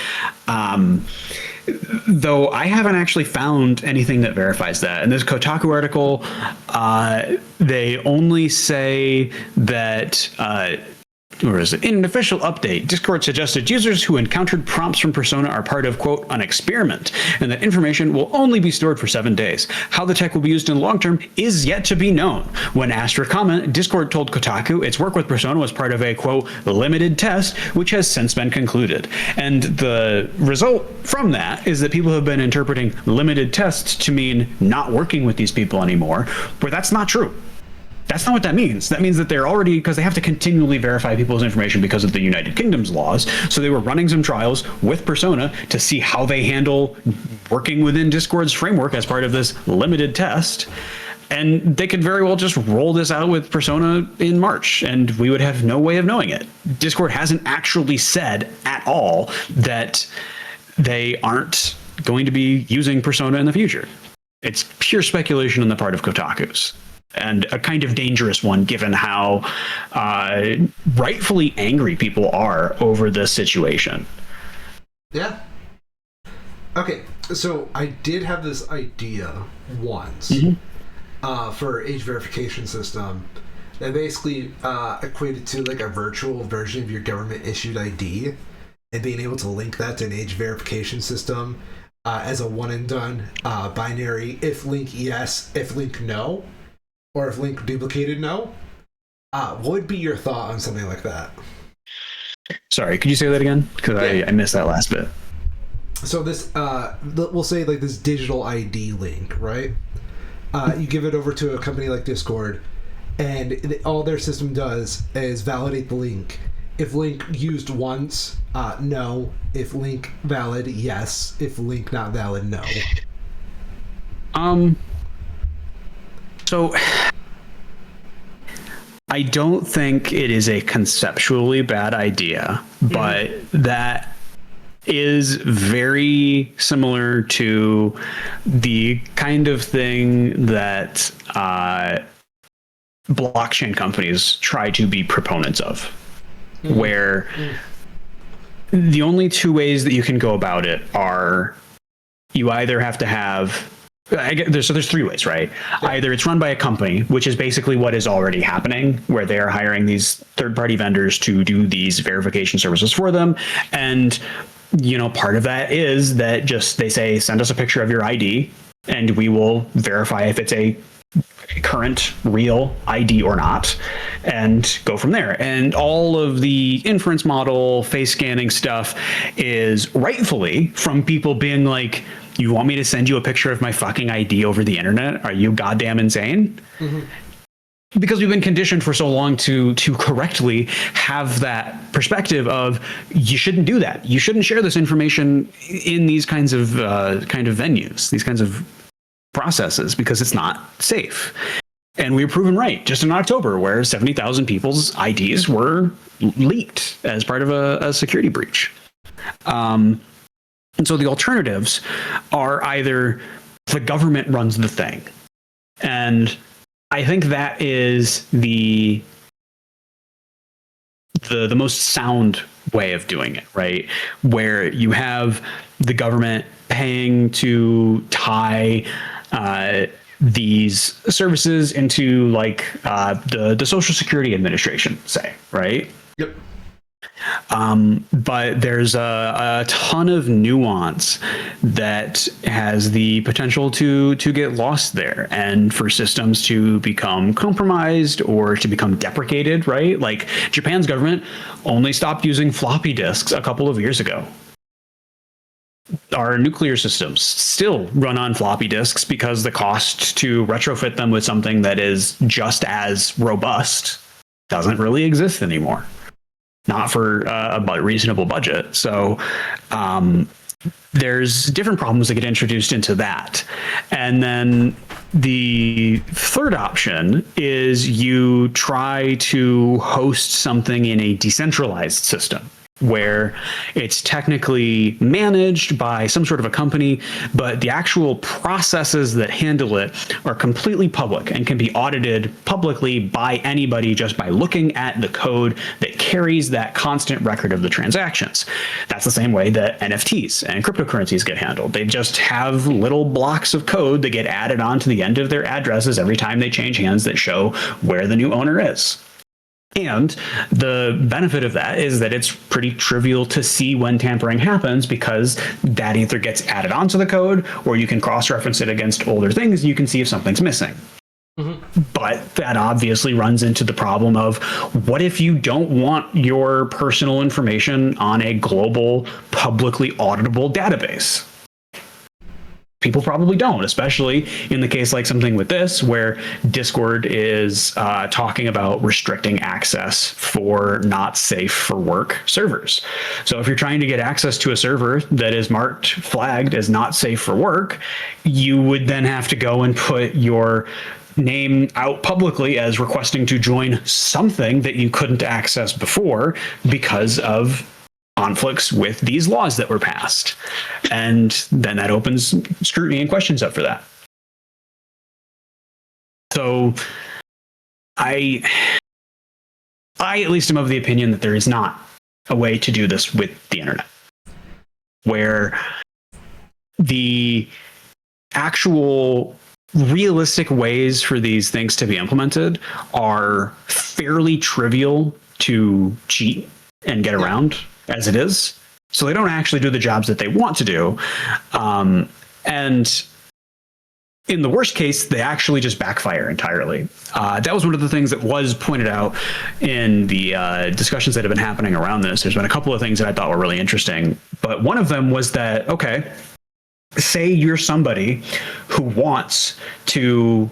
Though I haven't actually found anything that verifies that. In this Kotaku article, they only say that or is it? In an official update, Discord suggested users who encountered prompts from Persona are part of, quote, an experiment, and that information will only be stored for 7 days. How the tech will be used in the long term is yet to be known. When asked for comment, Discord told Kotaku its work with Persona was part of a, quote, limited test, which has since been concluded. And the result from that is that people have been interpreting limited tests to mean not working with these people anymore, where that's not true. That's not what that means. That means that they're already, because they have to continually verify people's information because of the United Kingdom's laws. So they were running some trials with Persona to see how they handle working within Discord's framework as part of this limited test. And they could very well just roll this out with Persona in March, and we would have no way of knowing it. Discord hasn't actually said at all that they aren't going to be using Persona in the future. It's pure speculation on the part of Kotaku's. And a kind of dangerous one, given how rightfully angry people are over this situation. Yeah. Okay, so I did have this idea once for age verification system that basically equated to like a virtual version of your government issued ID, and being able to link that to an age verification system as a one and done binary, if link yes, if link no. Or if link duplicated, no. What would be your thought on something like that? Sorry, could you say that again? Because I missed that last bit. So this, we'll say like this digital ID link, right? You give it over to a company like Discord, and all their system does is validate the link. If link used once, no. If link valid, yes. If link not valid, no. So I don't think it is a conceptually bad idea, but that is very similar to the kind of thing that blockchain companies try to be proponents of, where the only two ways that you can go about it are you either have to have there's three ways, right? Yeah. Either it's run by a company, which is basically what is already happening, where they are hiring these third-party vendors to do these verification services for them. And, part of that is that they say, send us a picture of your ID and we will verify if it's a current real ID or not and go from there. And all of the inference model, face scanning stuff is rightfully from people being like, you want me to send you a picture of my fucking ID over the internet? Are you goddamn insane? Mm-hmm. Because we've been conditioned for so long to correctly have that perspective of you shouldn't do that. You shouldn't share this information in these kinds of venues, these kinds of processes, because it's not safe. And we were proven right just in October, where 70,000 people's IDs were leaked as part of a security breach. And so the alternatives are either the government runs the thing. And I think that is the most sound way of doing it, right? Where you have the government paying to tie these services into like the Social Security Administration, say, right? Yep. But there's a ton of nuance that has the potential to get lost there, and for systems to become compromised or to become deprecated, right? Like Japan's government only stopped using floppy disks a couple of years ago. Our nuclear systems still run on floppy disks because the cost to retrofit them with something that is just as robust doesn't really exist anymore. Not for a reasonable budget. So there's different problems that get introduced into that. And then the third option is you try to host something in a decentralized system, where it's technically managed by some sort of a company, but the actual processes that handle it are completely public and can be audited publicly by anybody just by looking at the code that carries that constant record of the transactions. That's the same way that NFTs and cryptocurrencies get handled. They just have little blocks of code that get added onto the end of their addresses every time they change hands that show where the new owner is. And the benefit of that is that it's pretty trivial to see when tampering happens, because that either gets added onto the code or you can cross-reference it against older things and you can see if something's missing. Mm-hmm. But that obviously runs into the problem of, what if you don't want your personal information on a global, publicly auditable database? People probably don't, especially in the case like something with this, where Discord is talking about restricting access for not safe for work servers. So if you're trying to get access to a server that is flagged as not safe for work, you would then have to go and put your name out publicly as requesting to join something that you couldn't access before because of conflicts with these laws that were passed. And then that opens scrutiny and questions up for that. So I at least am of the opinion that there is not a way to do this with the internet, where the actual realistic ways for these things to be implemented are fairly trivial to cheat and get around as it is. So they don't actually do the jobs that they want to do. And in the worst case, they actually just backfire entirely. That was one of the things that was pointed out in the discussions that have been happening around this. There's been a couple of things that I thought were really interesting. But one of them was that, okay, say you're somebody who wants to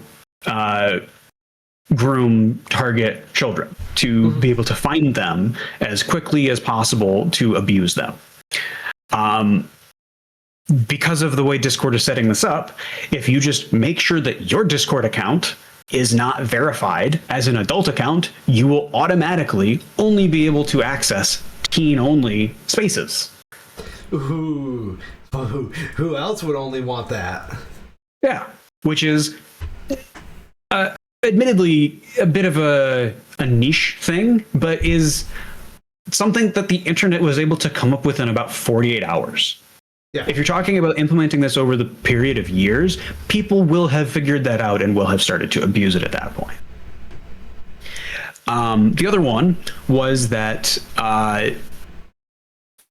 groom target children, to be able to find them as quickly as possible to abuse them. Because of the way Discord is setting this up, if you just make sure that your Discord account is not verified as an adult account, you will automatically only be able to access teen-only spaces. Ooh, who else would only want that? Yeah, which is admittedly a bit of a niche thing, but is something that the internet was able to come up with in about 48 hours. Yeah. If you're talking about implementing this over the period of years, people will have figured that out and will have started to abuse it at that point. The other one was that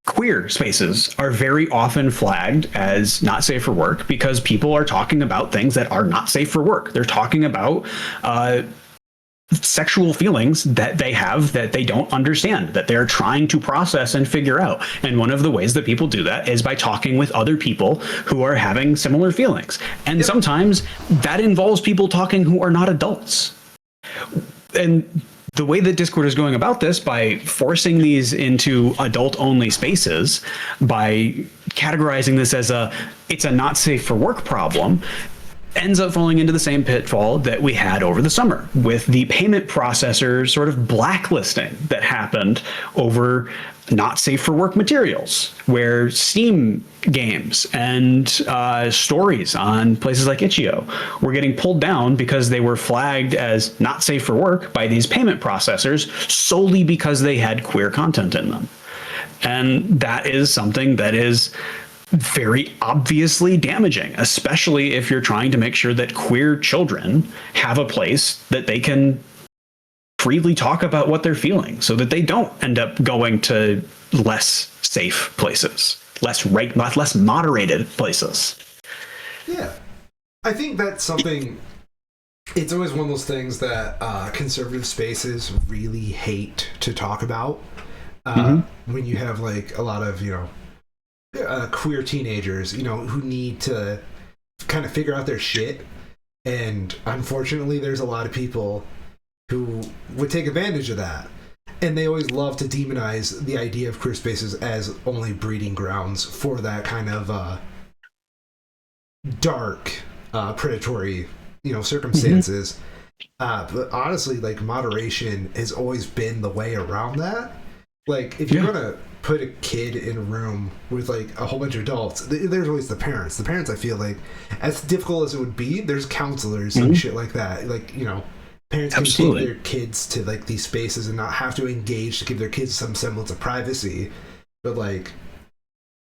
queer spaces are very often flagged as not safe for work because people are talking about things that are not safe for work. They're talking about sexual feelings that they have that they don't understand, that they're trying to process and figure out. And one of the ways that people do that is by talking with other people who are having similar feelings. And sometimes that involves people talking who are not adults. And the way that Discord is going about this, by forcing these into adult-only spaces, by categorizing this as it's a not safe for work problem, ends up falling into the same pitfall that we had over the summer with the payment processor sort of blacklisting that happened over not safe for work materials, where Steam games and stories on places like Itch.io were getting pulled down because they were flagged as not safe for work by these payment processors solely because they had queer content in them. And that is something that is very obviously damaging, especially if you're trying to make sure that queer children have a place that they can freely talk about what they're feeling so that they don't end up going to less safe places, less moderated places. Yeah. I think that's something, it's always one of those things that conservative spaces really hate to talk about. When you have like a lot of, queer teenagers, who need to kind of figure out their shit. And unfortunately, there's a lot of people who would take advantage of that. And they always love to demonize the idea of queer spaces as only breeding grounds for that kind of dark, predatory, circumstances. But honestly, like, moderation has always been the way around that. Like, if you're gonna put a kid in a room with like a whole bunch of adults, there's always the parents. The parents, I feel like, as difficult as it would be, there's counselors and shit like that. Like, parents can take their kids to like these spaces and not have to engage to give their kids some semblance of privacy. But like,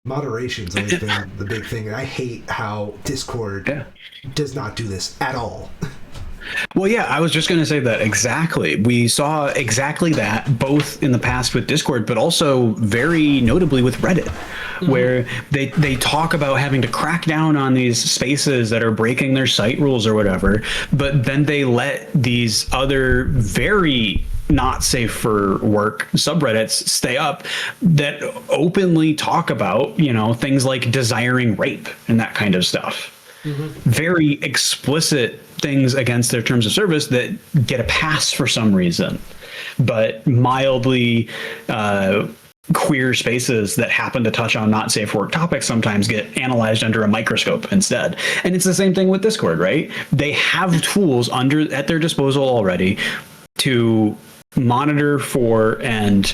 moderation's always been the big thing, and I hate how Discord does not do this at all. Well, yeah, I was just going to say that exactly. We saw exactly that both in the past with Discord, but also very notably with Reddit, where they talk about having to crack down on these spaces that are breaking their site rules or whatever, but then they let these other very not safe for work subreddits stay up that openly talk about, things like desiring rape and that kind of stuff. Very explicit things against their terms of service that get a pass for some reason, but mildly queer spaces that happen to touch on not safe work topics sometimes get analyzed under a microscope instead. And it's the same thing with Discord, right? They have tools at their disposal already to monitor for and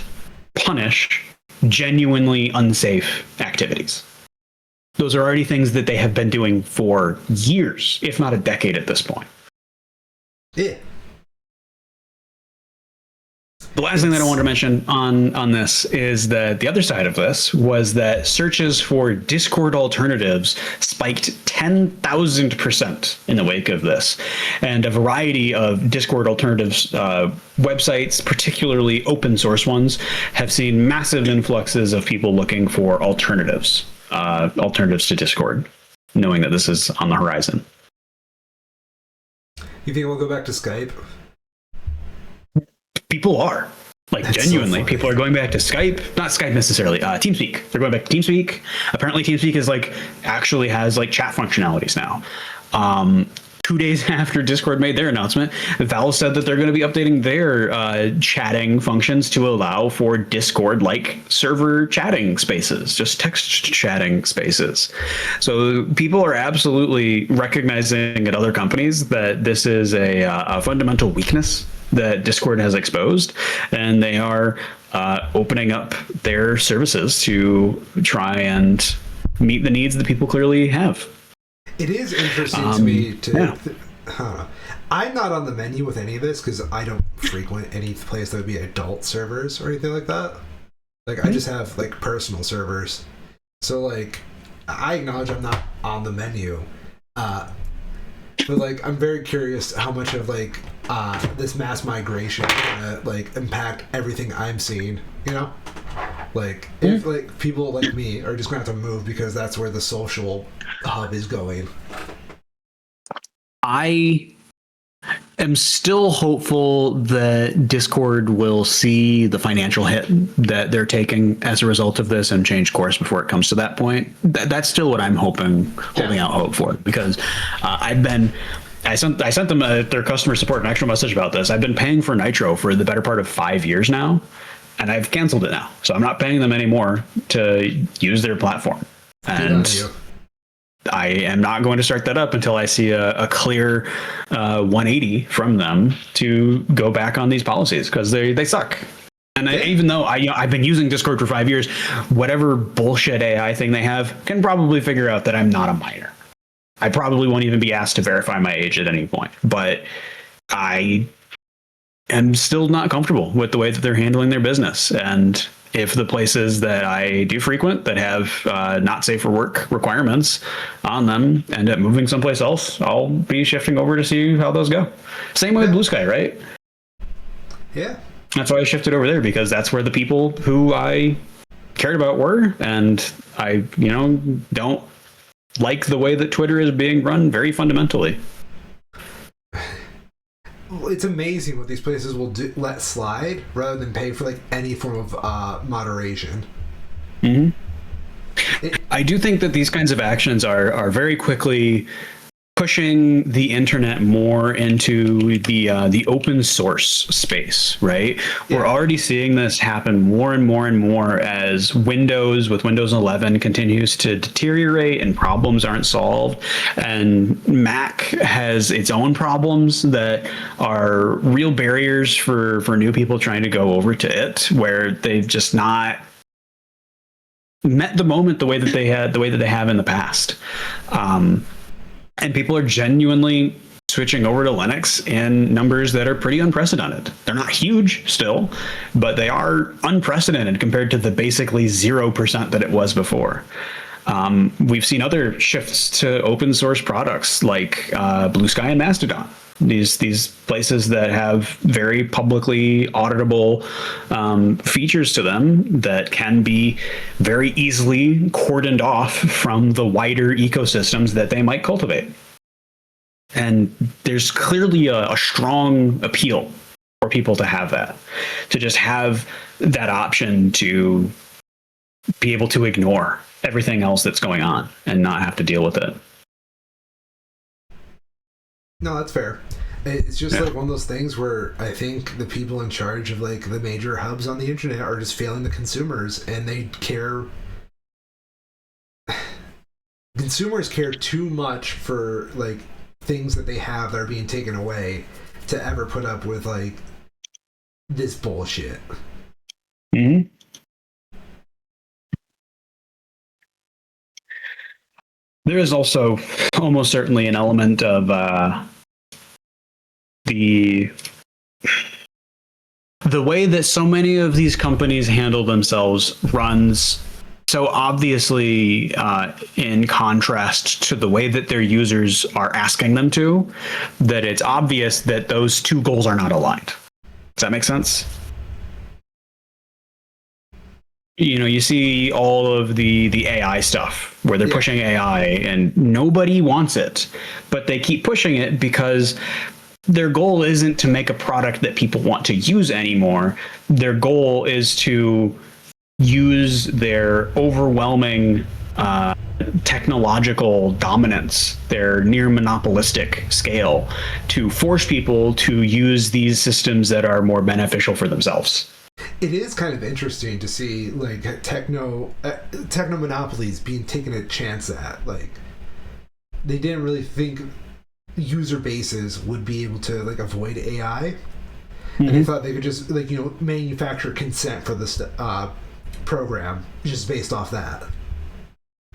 punish genuinely unsafe activities. Those are already things that they have been doing for years, if not a decade at this point. Yeah. The last thing that I want to mention on this is that the other side of this was that searches for Discord alternatives spiked 10,000% in the wake of this. And a variety of Discord alternatives websites, particularly open source ones, have seen massive influxes of people looking for alternatives to Discord, knowing that this is on the horizon. You think we'll go back to Skype? People are. That's genuinely, so people are going back to Skype. Not Skype necessarily. TeamSpeak. They're going back to TeamSpeak. Apparently TeamSpeak is actually has chat functionalities now. 2 days after Discord made their announcement, Valve said that they're going to be updating their chatting functions to allow for Discord-like server chatting spaces, just text chatting spaces. So people are absolutely recognizing at other companies that this is a fundamental weakness that Discord has exposed, and they are opening up their services to try and meet the needs that people clearly have. It is interesting to me I'm not on the menu with any of this because I don't frequent any place that would be adult servers or anything like that. I just have personal servers. So I acknowledge I'm not on the menu, but like I'm very curious how much of like this mass migration is gonna like impact everything I'm seeing. You know, like if like people like me are just gonna have to move because that's where the social hub is going. I am still hopeful that Discord will see the financial hit that they're taking as a result of this and change course before it comes to that point. That's still what I'm holding out hope for, because I sent them their customer support an extra message about this. I've been paying for Nitro for the better part of 5 years now, and I've canceled it now. So I'm not paying them anymore to use their platform. And I am not going to start that up until I see a clear 180 from them to go back on these policies, because they suck. And even though I've been using Discord for 5 years, whatever bullshit AI thing they have can probably figure out that I'm not a minor. I probably won't even be asked to verify my age at any point. But I am still not comfortable with the way that they're handling their business. And if the places that I do frequent that have not safe for work requirements on them end up moving someplace else, I'll be shifting over to see how those go. Same with Blue Sky, right? Yeah. That's why I shifted over there, because that's where the people who I cared about were. And I, don't like the way that Twitter is being run very fundamentally. It's amazing what these places will let slide rather than pay for like any form of moderation. I do think that these kinds of actions are very quickly pushing the internet more into the open source space, right? Yeah. We're already seeing this happen more and more and more as Windows 11 continues to deteriorate and problems aren't solved, and Mac has its own problems that are real barriers for new people trying to go over to it, where they've just not met the moment the way that they have in the past. And people are genuinely switching over to Linux in numbers that are pretty unprecedented. They're not huge still, but they are unprecedented compared to the basically 0% that it was before. We've seen other shifts to open source products like Blue Sky and Mastodon. These places that have very publicly auditable features to them that can be very easily cordoned off from the wider ecosystems that they might cultivate. And there's clearly a strong appeal for people to have that, to just have that option to be able to ignore everything else that's going on and not have to deal with it. No, that's fair. It's just like one of those things where I think the people in charge of like the major hubs on the internet are just failing the consumers, and they care. Consumers care too much for like things that they have that are being taken away to ever put up with like this bullshit. Mm-hmm. There is also almost certainly an element of the way that so many of these companies handle themselves runs so obviously in contrast to the way that their users are asking them to, that it's obvious that those two goals are not aligned. Does that make sense? You see all of the AI stuff where they're pushing AI and nobody wants it, but they keep pushing it because their goal isn't to make a product that people want to use anymore. Their goal is to use their overwhelming technological dominance, their near monopolistic scale, to force people to use these systems that are more beneficial for themselves. It is kind of interesting to see like techno monopolies being taken a chance at. Like they didn't really think user bases would be able to like avoid AI, and they thought they could just like manufacture consent for this program just based off that.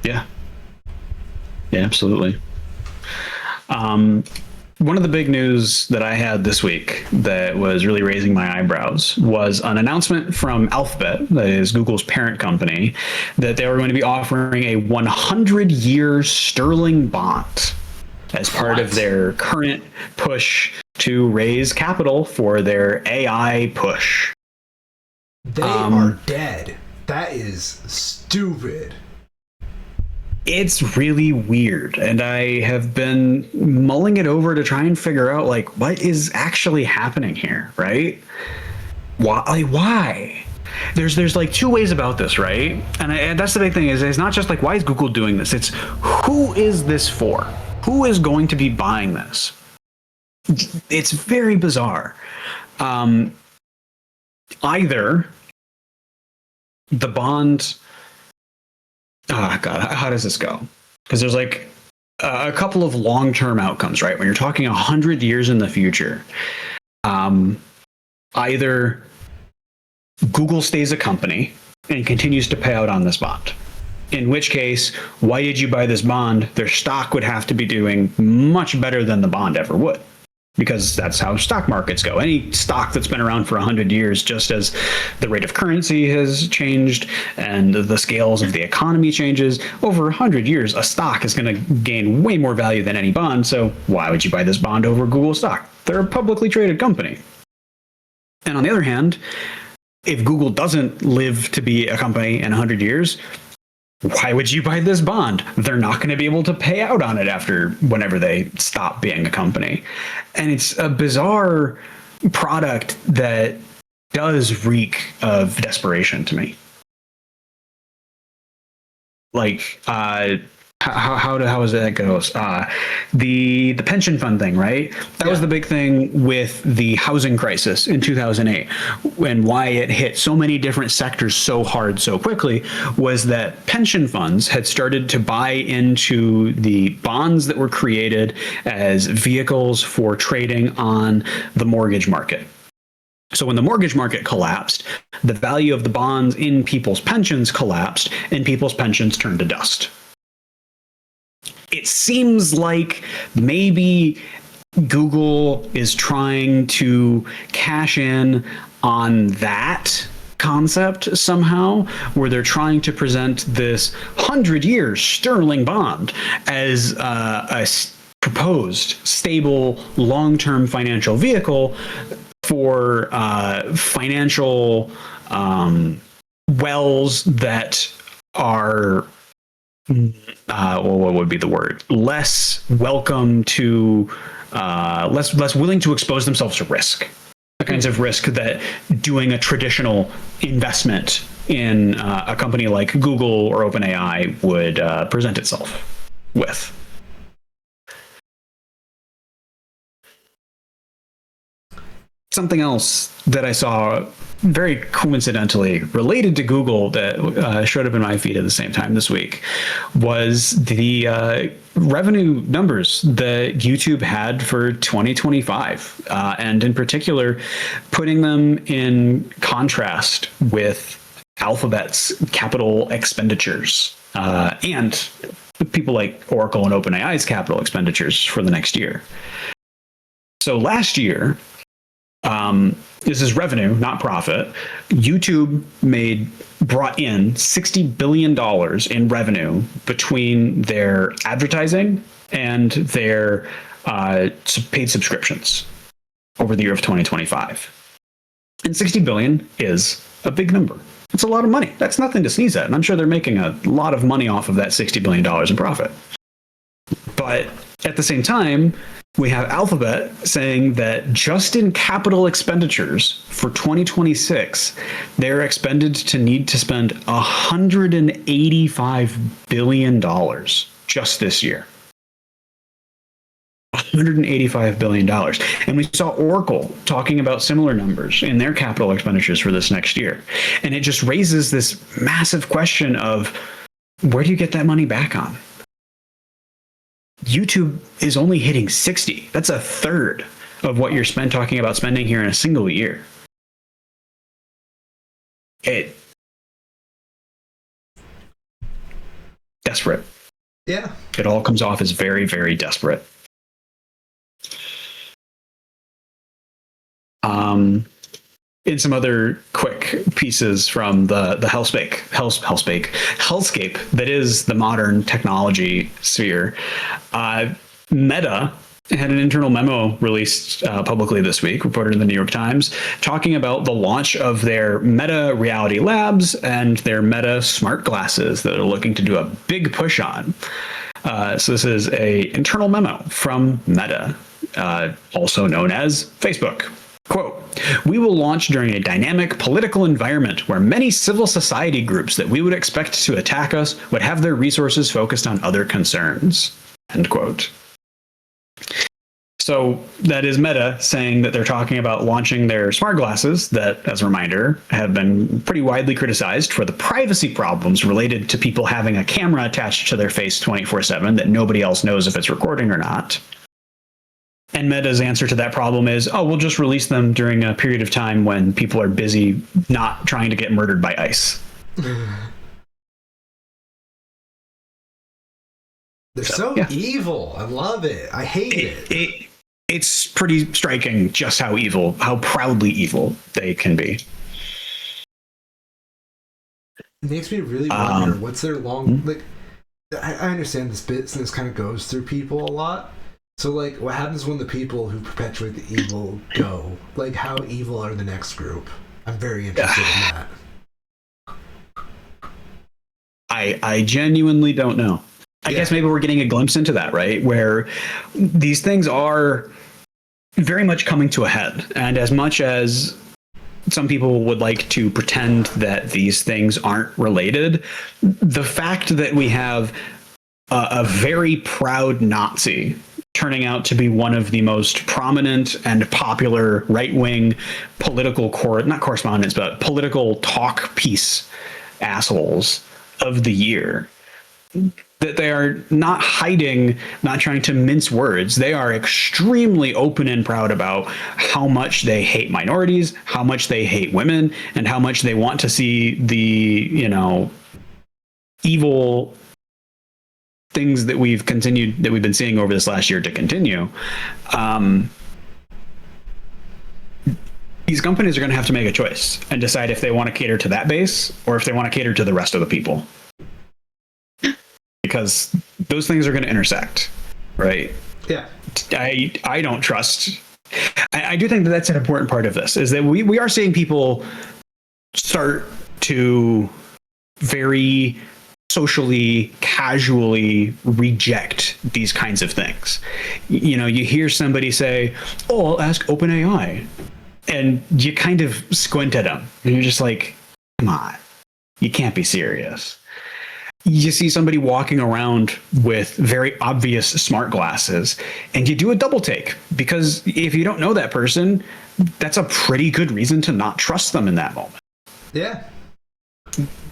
Yeah, absolutely. one of the big news that I had this week that was really raising my eyebrows was an announcement from Alphabet, that is Google's parent company, that they were going to be offering a 100-year sterling bond as part of their current push to raise capital for their AI push. They are dead. That is stupid. It's really weird, and I have been mulling it over to try and figure out like what is actually happening here, right? Why? There's like two ways about this, right? And that's the big thing is it's not just like why is Google doing this? It's who is this for? Who is going to be buying this? It's very bizarre. Either the bond. Oh God, how does this go? Because there's like a couple of long-term outcomes, right? When you're talking 100 years in the future, either Google stays a company and continues to pay out on this bond, in which case, why did you buy this bond? Their stock would have to be doing much better than the bond ever would, because that's how stock markets go. Any stock that's been around for 100 years, just as the rate of currency has changed and the scales of the economy changes, over 100 years, a stock is going to gain way more value than any bond. So why would you buy this bond over Google stock? They're a publicly traded company. And on the other hand, if Google doesn't live to be a company in 100 years, why would you buy this bond? They're not going to be able to pay out on it after whenever they stop being a company. And it's a bizarre product that does reek of desperation to me. Like, how is that goes? The pension fund thing, right? That was the big thing with the housing crisis in 2008, and why it hit so many different sectors so hard so quickly was that pension funds had started to buy into the bonds that were created as vehicles for trading on the mortgage market. So when the mortgage market collapsed, the value of the bonds in people's pensions collapsed, and people's pensions turned to dust. It seems like maybe Google is trying to cash in on that concept somehow, where they're trying to present this 100-year sterling bond as a proposed stable long-term financial vehicle for financial wells that are what would be the word? Less welcome to, less willing to expose themselves to risk. The kinds of risk that doing a traditional investment in a company like Google or OpenAI would present itself with. Something else that I saw very coincidentally related to Google that showed up in my feed at the same time this week was the revenue numbers that YouTube had for 2025, and in particular, putting them in contrast with Alphabet's capital expenditures and people like Oracle and OpenAI's capital expenditures for the next year. So last year, this is revenue, not profit. YouTube brought in $60 billion in revenue between their advertising and their paid subscriptions over the year of 2025. And 60 billion is a big number. It's a lot of money. That's nothing to sneeze at. And I'm sure they're making a lot of money off of that $60 billion in profit. But at the same time, we have Alphabet saying that just in capital expenditures for 2026, they're expected to need to spend $185 billion just this year. $185 billion. And we saw Oracle talking about similar numbers in their capital expenditures for this next year. And it just raises this massive question of where do you get that money back on? YouTube is only hitting 60. That's a third of what you're talking about spending here in a single year. Desperate. Yeah. It all comes off as very, very desperate. In some other quick pieces from the hellscape that is the modern technology sphere, Meta had an internal memo released publicly this week, reported in the New York Times, talking about the launch of their Meta Reality Labs and their Meta smart glasses that they're looking to do a big push on. So this is a internal memo from Meta, also known as Facebook. Quote, "We will launch during a dynamic political environment where many civil society groups that we would expect to attack us would have their resources focused on other concerns." End quote. So that is Meta saying that they're talking about launching their smart glasses that, as a reminder, have been pretty widely criticized for the privacy problems related to people having a camera attached to their face 24/7 that nobody else knows if it's recording or not. And Meta's answer to that problem is, oh, we'll just release them during a period of time when people are busy not trying to get murdered by ICE. They're so evil. I love it. I hate it. It's pretty striking just how proudly evil they can be. It makes me really wonder what's their long... Like, I understand this business kind of goes through people a lot. So, like, what happens when the people who perpetuate the evil go? Like, how evil are the next group? I'm very interested in that. I genuinely don't know. I guess maybe we're getting a glimpse into that, right? Where these things are very much coming to a head. And as much as some people would like to pretend that these things aren't related, the fact that we have a very proud Nazi turning out to be one of the most prominent and popular right-wing political political talk piece assholes of the year, that they are not hiding, not trying to mince words. They are extremely open and proud about how much they hate minorities, how much they hate women, and how much they want to see the, evil things that we've been seeing over this last year to continue. These companies are going to have to make a choice and decide if they want to cater to that base or if they want to cater to the rest of the people. Because those things are going to intersect, right? Yeah. I don't trust. I do think that that's an important part of this, is that we are seeing people start to very socially, casually reject these kinds of things. You hear somebody say, "Oh, I'll ask OpenAI," and you kind of squint at them, and you're just like, "Come on, you can't be serious." You see somebody walking around with very obvious smart glasses, and you do a double take, because if you don't know that person, that's a pretty good reason to not trust them in that moment. Yeah.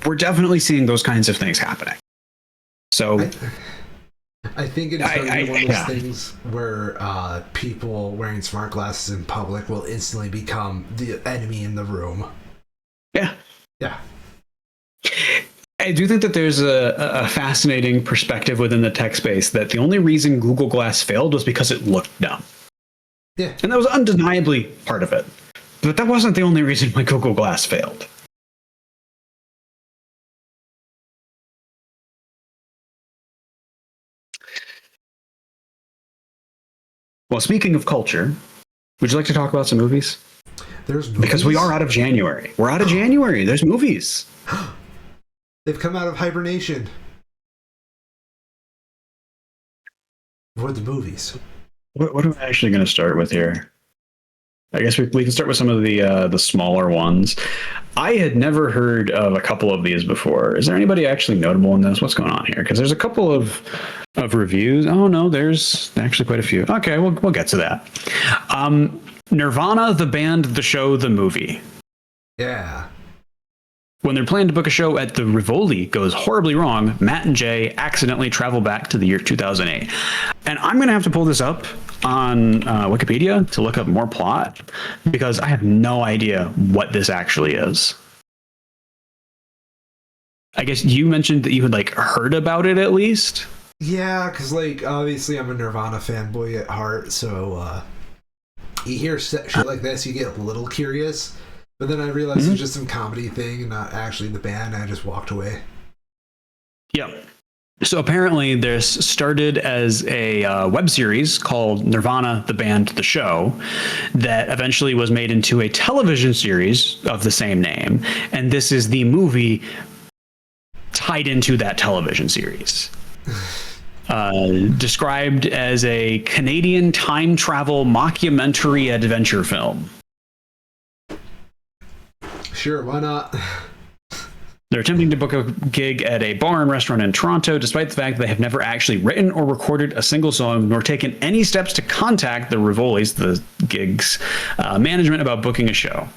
We're definitely seeing those kinds of things happening. So I think it's going to be one of those things where people wearing smart glasses in public will instantly become the enemy in the room. Yeah. Yeah. I do think that there's a fascinating perspective within the tech space that the only reason Google Glass failed was because it looked dumb. Yeah. And that was undeniably part of it. But that wasn't the only reason why Google Glass failed. Well, speaking of culture, would you like to talk about some movies? There's movies? Because we are out of January. We're out of January. There's movies. They've come out of hibernation. What are the movies? What am I actually going to start with here? I guess we can start with some of the smaller ones. I had never heard of a couple of these before. Is there anybody actually notable in this? What's going on here? Because there's a couple of reviews. Oh no, there's actually quite a few. Okay, we'll get to that. Nirvana, the band, the show, the movie. Yeah. When their plan to book a show at the Rivoli goes horribly wrong, Matt and Jay accidentally travel back to the year 2008. And I'm going to have to pull this up on Wikipedia to look up more plot, because I have no idea what this actually is. I guess you mentioned that you had heard about it at least. Yeah, because obviously I'm a Nirvana fanboy at heart, so you hear shit like this, you get a little curious. But then I realized it was just some comedy thing and not actually the band, and I just walked away. Yep. So apparently this started as a web series called Nirvana, the Band, the Show, that eventually was made into a television series of the same name. And this is the movie tied into that television series. Described as a Canadian time travel mockumentary adventure film. Sure, why not? They're attempting to book a gig at a bar and restaurant in Toronto, despite the fact that they have never actually written or recorded a single song, nor taken any steps to contact the Rivolis, the gig's management, about booking a show.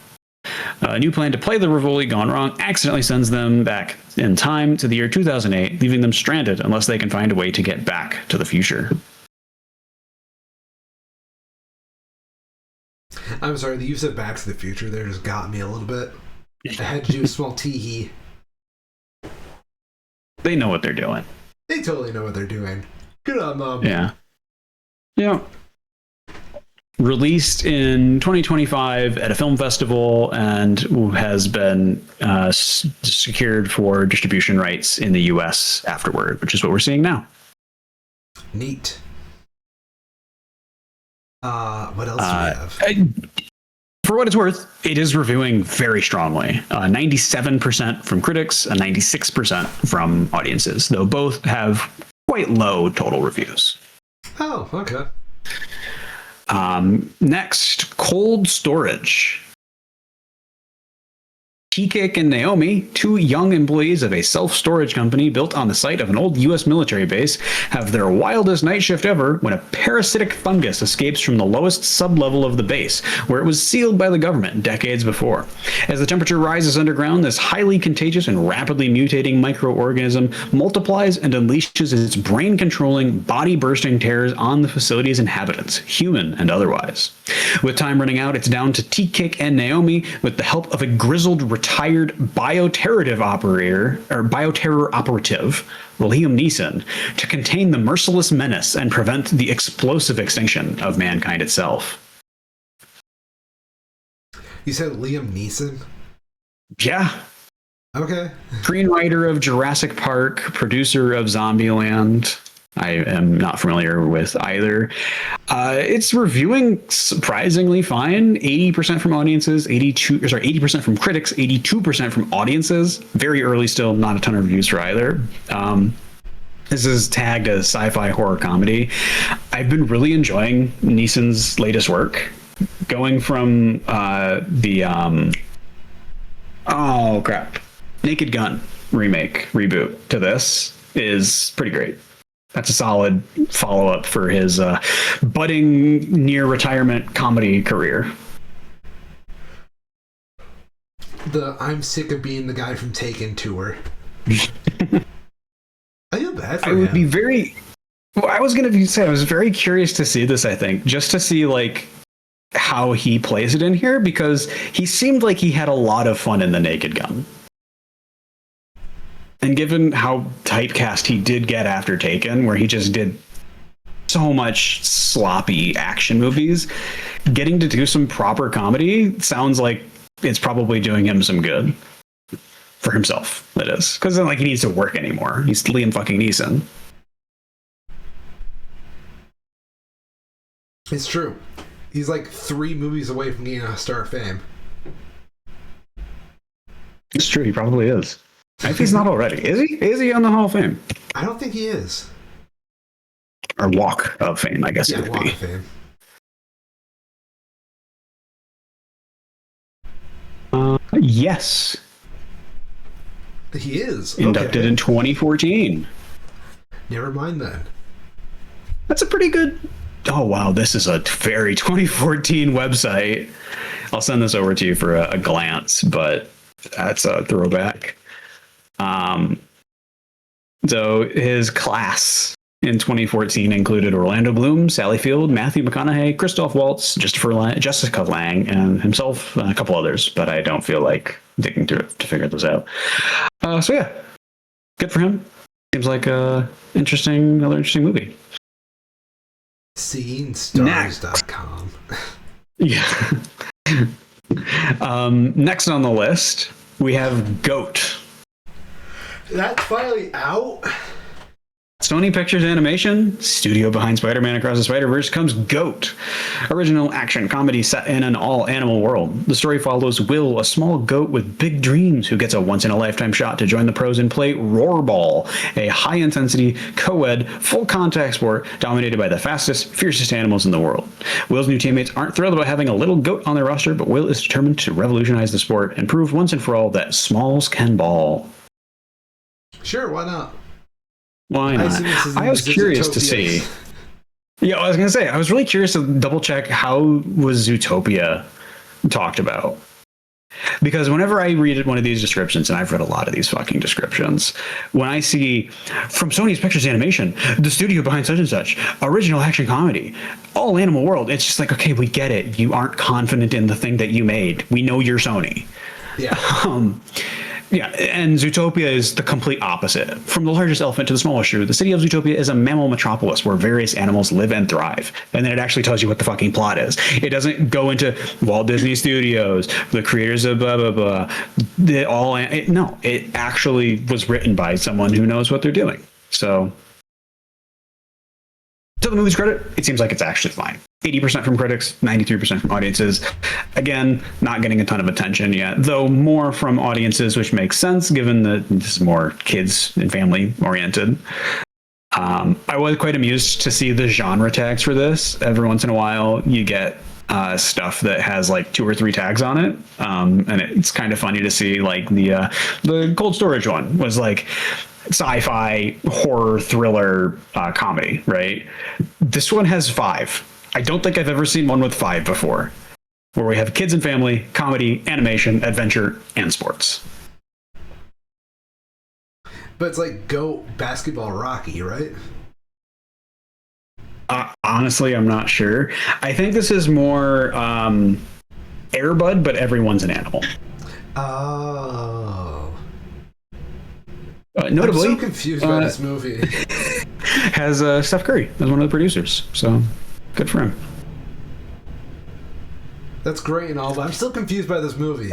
A new plan to play the Rivoli gone wrong accidentally sends them back in time to the year 2008, leaving them stranded unless they can find a way to get back to the future. I'm sorry, the use of Back to the Future there just got me a little bit. I had to do a small tee-hee. They know what they're doing. They totally know what they're doing. Good on them. Yeah. Yeah. Released in 2025 at a film festival and has been secured for distribution rights in the US afterward, which is what we're seeing now. Neat. What else do we have? For what it's worth, it is reviewing very strongly. 97% from critics and 96% from audiences, though both have quite low total reviews. Oh, okay. Next, Cold Storage. T-Kick and Naomi, two young employees of a self-storage company built on the site of an old U.S. military base, have their wildest night shift ever when a parasitic fungus escapes from the lowest sub-level of the base, where it was sealed by the government decades before. As the temperature rises underground, this highly contagious and rapidly mutating microorganism multiplies and unleashes its brain-controlling, body-bursting terrors on the facility's inhabitants, human and otherwise. With time running out, it's down to T-Kick and Naomi, with the help of a grizzled retired bioterror operative, Liam Neeson, to contain the merciless menace and prevent the explosive extinction of mankind itself. You said Liam Neeson? Yeah. Okay. Screenwriter of Jurassic Park, producer of Zombieland. I am not familiar with either. It's reviewing surprisingly fine. 80% from audiences, 80% from critics, 82% from audiences. Very early still, not a ton of reviews for either. This is tagged as sci-fi horror comedy. I've been really enjoying Neeson's latest work, going from Naked Gun reboot to this is pretty great. That's a solid follow-up for his budding near retirement comedy career. The I'm sick of being the guy from Taken tour. I feel bad for him. I was very curious to see this, I think, just to see like how he plays it in here, because he seemed like he had a lot of fun in the Naked Gun. And given how typecast he did get after Taken, where he just did so much sloppy action movies, getting to do some proper comedy sounds like it's probably doing him some good. For himself, that is. Because it's not like he needs to work anymore. He's Liam fucking Neeson. It's true. He's like 3 movies away from getting a Star of Fame. It's true, he probably is. If he's not already. Is he? Is he on the Hall of Fame? I don't think he is. Or Walk of Fame, I guess Yeah, it would Walk be. of Fame. Yes. He is. Inducted in 2014. Never mind then. That's a pretty good... Oh, wow. This is a very 2014 website. I'll send this over to you for a glance, but that's a throwback. So his class in 2014 included Orlando Bloom, Sally Field, Matthew McConaughey, Christoph Waltz, Jessica Lange, and himself, and a couple others, but I don't feel like digging through it to figure those out. So yeah, good for him. Seems like another interesting movie. SeenStars.com. Yeah. Next on the list, we have Goat. That's finally out. Sony Pictures Animation, studio behind Spider-Man Across the Spider-Verse, comes Goat, original action comedy set in an all-animal world. The story follows Will, a small goat with big dreams who gets a once-in-a-lifetime shot to join the pros and play Roarball, a high-intensity, co-ed, full-contact sport dominated by the fastest, fiercest animals in the world. Will's new teammates aren't thrilled about having a little goat on their roster, but Will is determined to revolutionize the sport and prove once and for all that Schmoes can ball. Sure, why not? Why not? I was curious to see. Yeah, I was going to say, I was really curious to double check how was Zootopia talked about. Because whenever I read one of these descriptions, and I've read a lot of these fucking descriptions, when I see from Sony's Pictures Animation, the studio behind such and such, original action comedy, all animal world, it's just like, okay, we get it. You aren't confident in the thing that you made. We know you're Sony. Yeah. Yeah, and Zootopia is the complete opposite. From the largest elephant to the smallest shoe, the city of Zootopia is a mammal metropolis where various animals live and thrive. And then it actually tells you what the fucking plot is. It doesn't go into Walt Disney Studios, the creators of blah, blah, blah. No, it actually was written by someone who knows what they're doing. So, to the movie's credit, it seems like it's actually fine. 80% from critics, 93% from audiences. Again, not getting a ton of attention yet, though more from audiences, which makes sense given that this is more kids and family oriented. I was quite amused to see the genre tags for this. Every once in a while, you get stuff that has like 2 or 3 tags on it, and it's kind of funny to see like the cold storage one was like sci-fi, horror, thriller, comedy, right? This one has 5. I don't think I've ever seen one with 5 before, where we have kids and family, comedy, animation, adventure, and sports. But it's like Goat, Basketball, Rocky, right? Honestly, I'm not sure. I think this is more Air Bud, but everyone's an animal. Oh. Notably, I'm so confused by this movie. Has Steph Curry as one of the producers, so good for him. That's great and all, but I'm still confused by this movie.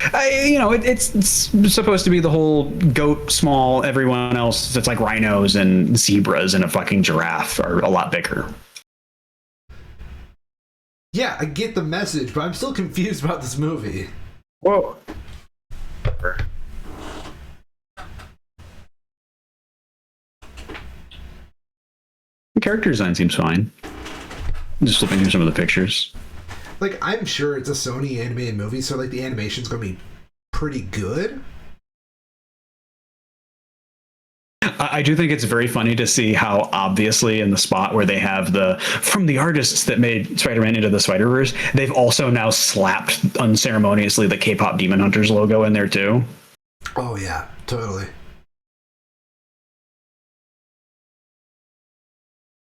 It's supposed to be the whole goat small, everyone else it's like rhinos and zebras and a fucking giraffe are a lot bigger. Yeah, I get the message, but I'm still confused about this movie. Whoa. The character design seems fine. I'm just flipping through some of the pictures. Like, I'm sure it's a Sony animated movie, so like the animation's gonna be pretty good. I do think it's very funny to see how obviously in the spot where they have from the artists that made Spider-Man Into the Spider-Verse, they've also now slapped unceremoniously the K-pop Demon Hunters logo in there too. Oh yeah, totally.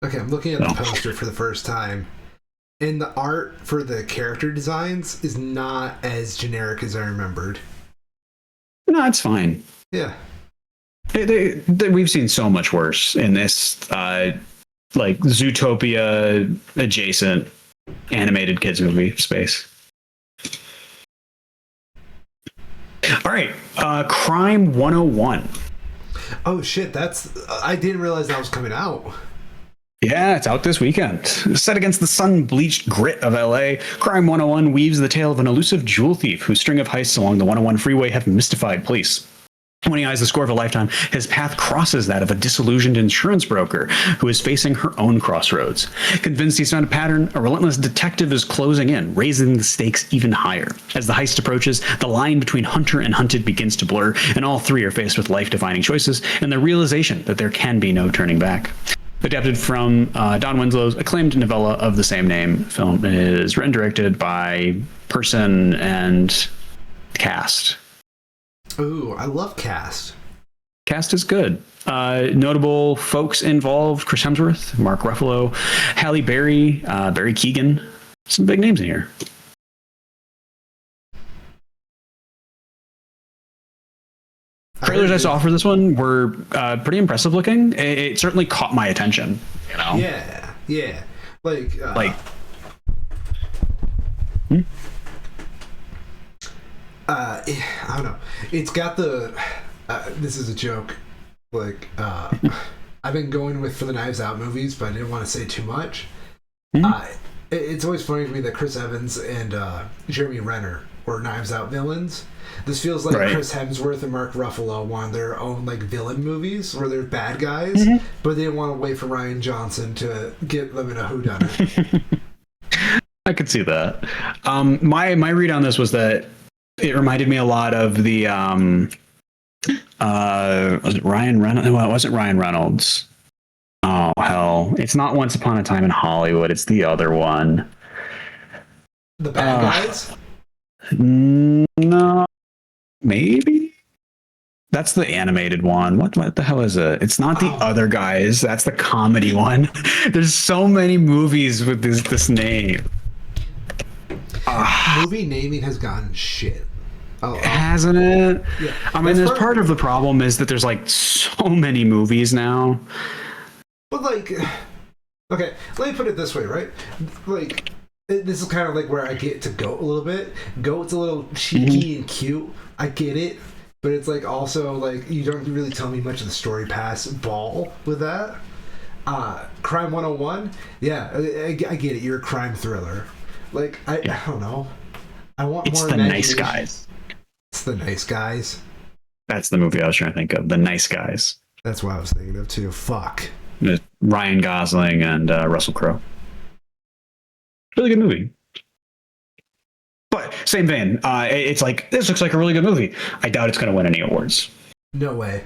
Okay, I'm looking at the poster for the first time, and the art for the character designs is not as generic as I remembered. No, it's fine. Yeah. We've seen so much worse in this, like Zootopia adjacent animated kids movie space. All right, Crime 101. Oh shit, I didn't realize that was coming out. Yeah, it's out this weekend. Set against the sun-bleached grit of LA, Crime 101 weaves the tale of an elusive jewel thief whose string of heists along the 101 freeway have mystified police. When he eyes the score of a lifetime, his path crosses that of a disillusioned insurance broker who is facing her own crossroads. Convinced he's found a pattern, a relentless detective is closing in, raising the stakes even higher. As the heist approaches, the line between hunter and hunted begins to blur, and all three are faced with life-defining choices and the realization that there can be no turning back. Adapted from Don Winslow's acclaimed novella of the same name, the film is written and directed by person and cast. Ooh, I love cast. Cast is good. Notable folks involved: Chris Hemsworth, Mark Ruffalo, Halle Berry, Barry Keoghan. Some big names in here. Trailers I saw for this one were pretty impressive looking. It certainly caught my attention. You know? Yeah. Like I don't know. It's got the. This is a joke. Like, I've been going with for the Knives Out movies, but I didn't want to say too much. It's always funny to me that Chris Evans and Jeremy Renner were Knives Out villains. This feels like Chris Hemsworth and Mark Ruffalo wanted their own like villain movies where they're bad guys, but they didn't want to wait for Rian Johnson to get them in a whodunit. I could see that. My read on this was that it reminded me a lot of the was it Ryan Reynolds? Well, it wasn't Ryan Reynolds. Oh hell! It's not Once Upon a Time in Hollywood. It's the other one. The bad guys? No, maybe. That's the animated one. What the hell is it? It's not the other guys. That's the comedy one. There's so many movies with this name. Movie naming has gotten shit. Hasn't it? Yeah. I mean, there's part of the problem is that there's like so many movies now. But like, okay, let me put it this way, right? Like, this is kind of like where I get to Goat a little bit. Goat's a little cheeky and cute. I get it, but it's like also like you don't really tell me much of the story past Ball with that. Crime 101, yeah, I get it. You're a crime thriller. Like I don't know. I want more. It's the Nice Guys. It's the Nice Guys. That's the movie I was trying to think of. The Nice Guys. That's what I was thinking of too. Fuck. Ryan Gosling and Russell Crowe. Really good movie. But same vein. It's like, this looks like a really good movie. I doubt it's going to win any awards. No way.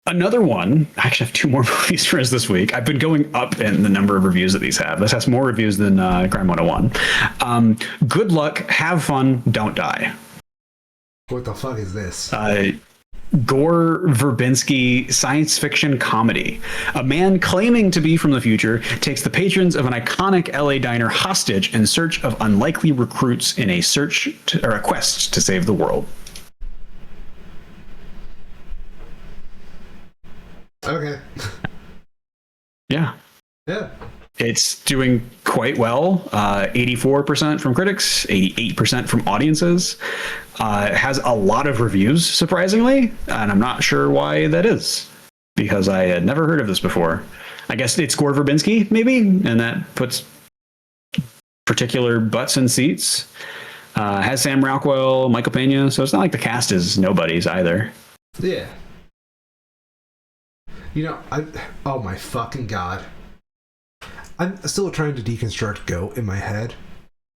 Another one, I actually have 2 more movies for us this week. I've been going up in the number of reviews that these have. This has more reviews than Crime 101. Good luck, have fun, don't die. What the fuck is this? Gore Verbinski science fiction comedy. A man claiming to be from the future takes the patrons of an iconic LA diner hostage in search of unlikely recruits in a quest to save the world. Okay. Yeah. Yeah. It's doing quite well. 84% from critics, 88% from audiences. It has a lot of reviews, surprisingly, and I'm not sure why that is, because I had never heard of this before. I guess it's Gore Verbinski, maybe, and that puts particular butts in seats. Has Sam Rockwell, Michael Pena, so it's not like the cast is nobodies either. Yeah. You know, oh my fucking god. I'm still trying to deconstruct Goat in my head.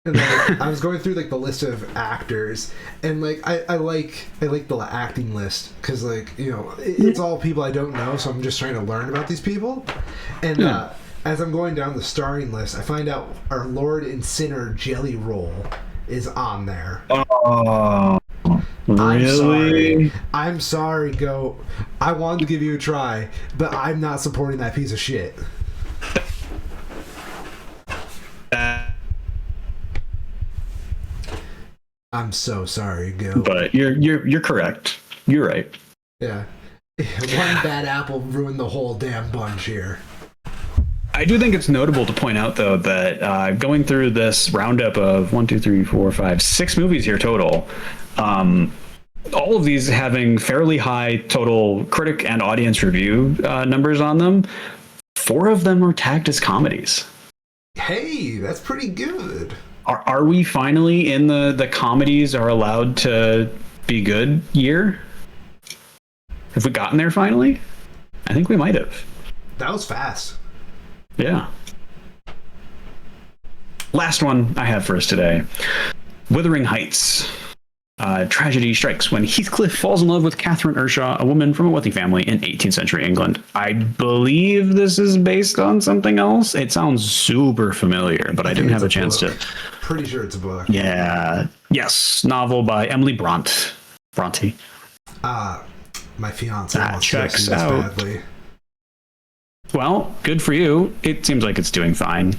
And like, I was going through like the list of actors, and like I like the acting list because like, you know, it's all people I don't know, so I'm just trying to learn about these people. And as I'm going down the starring list, I find out our Lord and Sinner Jelly Roll is on there. Oh, really? I'm sorry, Goat. I wanted to give you a try, but I'm not supporting that piece of shit. I'm so sorry, Goat. But you're correct. You're right. Yeah. One bad apple ruined the whole damn bunch here. I do think it's notable to point out, though, that going through this roundup of 6 movies here total, all of these having fairly high total critic and audience review numbers on them, 4 of them are tagged as comedies. Hey, that's pretty good. Are we finally in the comedies are allowed to be good year? Have we gotten there finally? I think we might have. That was fast. Yeah. Last one I have for us today. Wuthering Heights. Tragedy strikes when Heathcliff falls in love with Catherine Ershaw, a woman from a wealthy family in 18th century England. I believe this is based on something else. It sounds super familiar, but I didn't have a chance to. Pretty sure it's a book. Yeah. Yes. Novel by Emily Bronte. My fiance wants checks to listen out. this badly. Well, good for you. It seems like it's doing fine.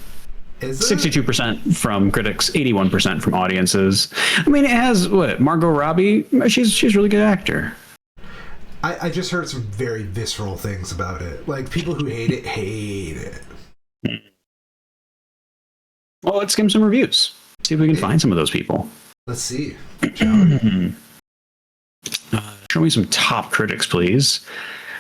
Is it? 62% from critics, 81% from audiences. I mean, it has Margot Robbie. She's a really good actor. I just heard some very visceral things about it. Like people who hate it hate it. Well, let's give him some reviews. See if we can find some of those people. Let's see. Show me some top critics, please.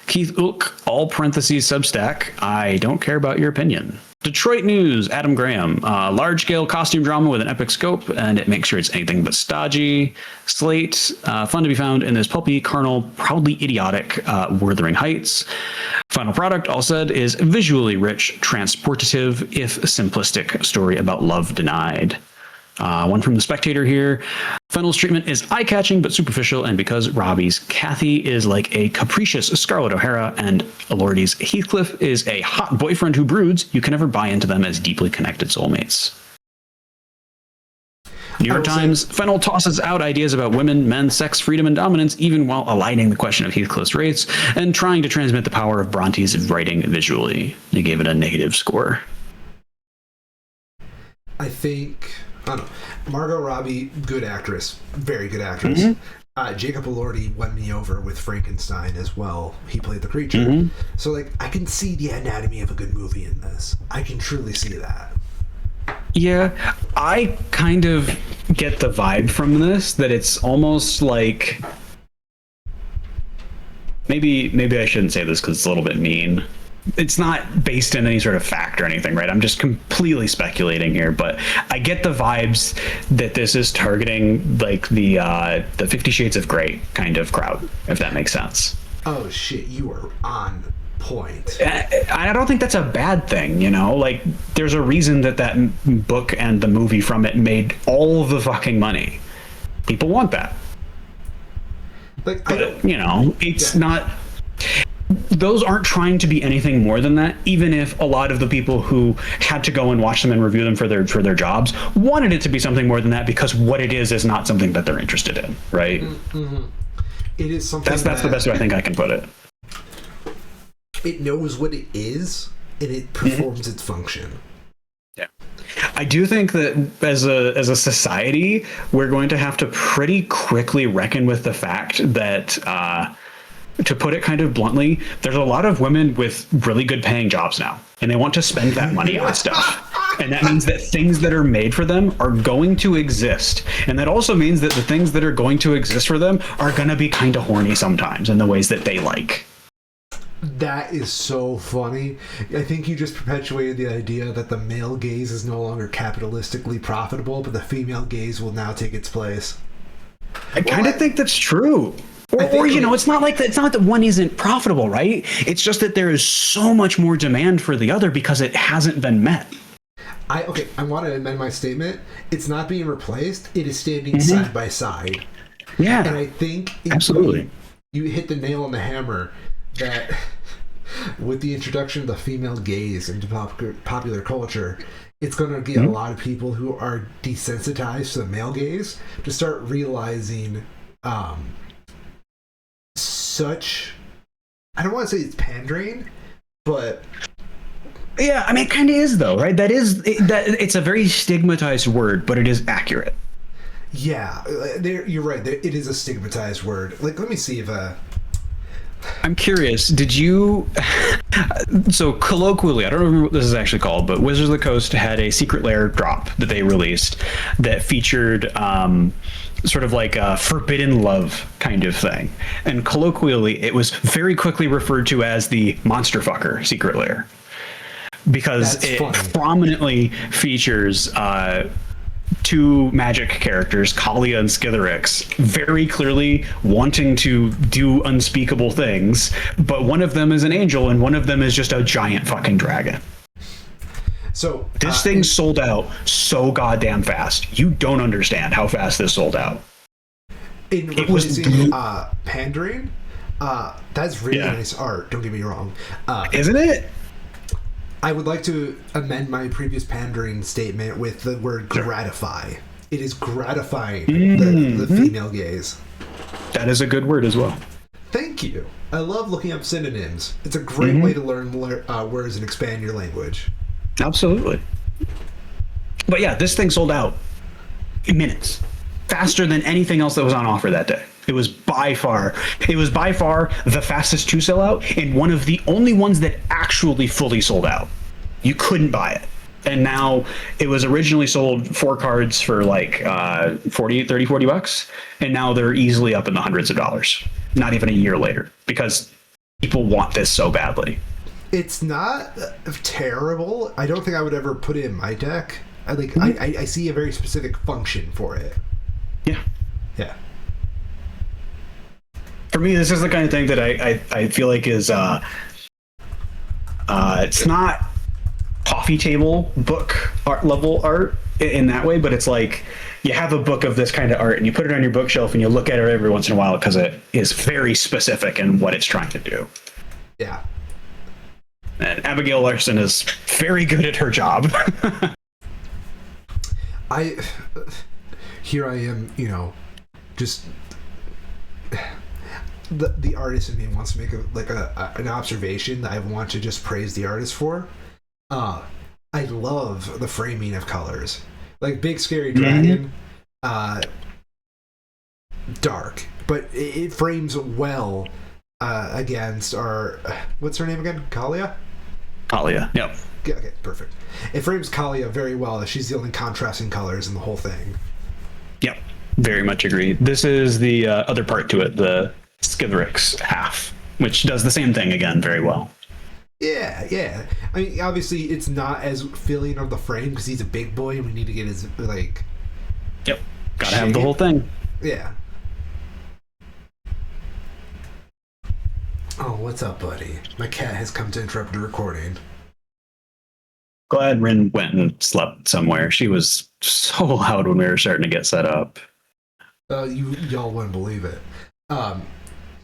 Keith Ook, all parentheses Substack. I don't care about your opinion. Detroit News, Adam Graham. Large-scale costume drama with an epic scope, and it makes sure it's anything but stodgy. Slate, fun to be found in this pulpy, carnal, proudly idiotic Wuthering Heights. Final product, all said, is visually rich, transportative, if simplistic story about love denied. One from The Spectator here. Fennel's treatment is eye-catching but superficial, and because Robbie's Kathy is like a capricious Scarlett O'Hara and Elordi's Heathcliff is a hot boyfriend who broods, you can never buy into them as deeply connected soulmates. New York Times, Fennel tosses out ideas about women, men, sex, freedom, and dominance, even while aligning the question of Heathcliff's race and trying to transmit the power of Bronte's writing visually. They gave it a negative score. I don't know. Margot Robbie, good actress. Very good actress. Mm-hmm. Jacob Elordi won me over with Frankenstein as well. He played the creature. Mm-hmm. So, like, I can see the anatomy of a good movie in this. I can truly see that. Yeah, I kind of get the vibe from this that it's almost like... Maybe I shouldn't say this because it's a little bit mean. It's not based in any sort of fact or anything, right? I'm just completely speculating here, but I get the vibes that this is targeting like the 50 Shades of Grey kind of crowd, if that makes sense. Oh shit, you are on point. I don't think that's a bad thing, you know? Like, there's a reason that book and the movie from it made all the fucking money. People want that. Like, but, you know, it's not... Those aren't trying to be anything more than that, even if a lot of the people who had to go and watch them and review them for their jobs wanted it to be something more than that, because what it is not something that they're interested in, right? Mm-hmm. It is something that's the best way I think I can put it. It knows what it is, and it performs its function. Yeah. I do think that as a society, we're going to have to pretty quickly reckon with the fact that... to put it kind of bluntly, there's a lot of women with really good paying jobs now, and they want to spend that money on stuff. And that means that things that are made for them are going to exist. And that also means that the things that are going to exist for them are going to be kind of horny sometimes in the ways that they like. That is so funny. I think you just perpetuated the idea that the male gaze is no longer capitalistically profitable, but the female gaze will now take its place. I kind of think that's true. Or you know, it's not that one isn't profitable, right? It's just that there is so much more demand for the other because it hasn't been met. I want to amend my statement. It's not being replaced. It is standing side by side. Yeah. And I think absolutely you hit the nail on the hammer that with the introduction of the female gaze into popular culture, it's going to get a lot of people who are desensitized to the male gaze to start realizing I don't want to say it's pandering, but yeah, I mean, it kind of is though, right? It's a very stigmatized word, but it is accurate. Yeah, you're right. It is a stigmatized word. Like, let me see if I'm curious, did you... So, colloquially, I don't remember what this is actually called, but Wizards of the Coast had a Secret Lair drop that they released that featured sort of like a forbidden love kind of thing. And colloquially, it was very quickly referred to as the Monster Fucker Secret Lair. Because it prominently features... two magic characters, Kalia and Skitherix, very clearly wanting to do unspeakable things, but one of them is an angel and one of them is just a giant fucking dragon. So this thing sold out so goddamn fast. You don't understand how fast this sold out. It was pandering. That's really nice art. Don't get me wrong. Isn't it? I would like to amend my previous pandering statement with the word gratify. It is gratifying the female gaze. That is a good word as well. Thank you. I love looking up synonyms. It's a great way to learn words and expand your language. Absolutely. But yeah, this thing sold out in minutes. Faster than anything else that was on offer that day. It was by far the fastest to sell out and one of the only ones that actually fully sold out. You couldn't buy it And now it was originally sold 4 cards for like 40 bucks. And now they're easily up in the hundreds of dollars, not even a year later, because people want this so badly. It's not terrible. I don't think I would ever put it in my deck. I see a very specific function for it. Yeah. Yeah. For me, this is the kind of thing that I feel like is it's not coffee table book art level art in that way, but it's like you have a book of this kind of art and you put it on your bookshelf and you look at it every once in a while because it is very specific in what it's trying to do. Yeah. And Abigail Larson is very good at her job. Here I am, just the artist in me wants to make an observation that I want to just praise the artist for. I love the framing of colors, like Big Scary Dragon, dark, but it frames well against our what's her name again? Kalia. Yep. Okay, perfect. It frames Kalia very well. She's the only contrasting colors in the whole thing. Yep, very much agree. This is the other part to it, the Skithrix half, which does the same thing again very well. Yeah. I mean, obviously, it's not as filling of the frame because he's a big boy and we need to get his, Yep, gotta have the whole thing. Yeah. Oh, what's up, buddy? My cat has come to interrupt the recording. Glad Rin went and slept somewhere. She was so loud when we were starting to get set up. Y'all wouldn't believe it. No,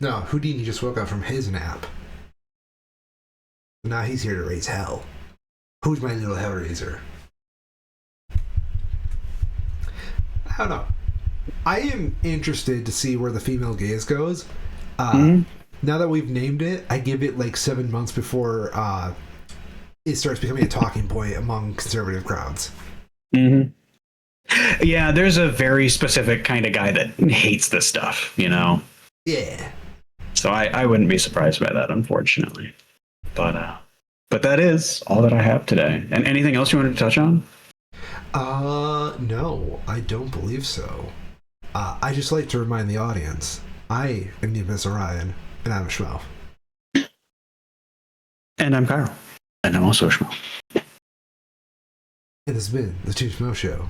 Houdini just woke up from his nap. Now he's here to raise hell. Who's my little hellraiser? I don't know. I am interested to see where the female gaze goes. Now that we've named it, I give it like 7 months before it starts becoming a talking point among conservative crowds. Yeah, there's a very specific kind of guy that hates this stuff, Yeah. So I wouldn't be surprised by that, unfortunately. But that is all that I have today. And anything else you wanted to touch on? No, I don't believe so. I just like to remind the audience, I am Mr. Ryan, and I'm a Schmo. And I'm Kyle. And I'm also a Schmo. And it's been the Two Schmo Show.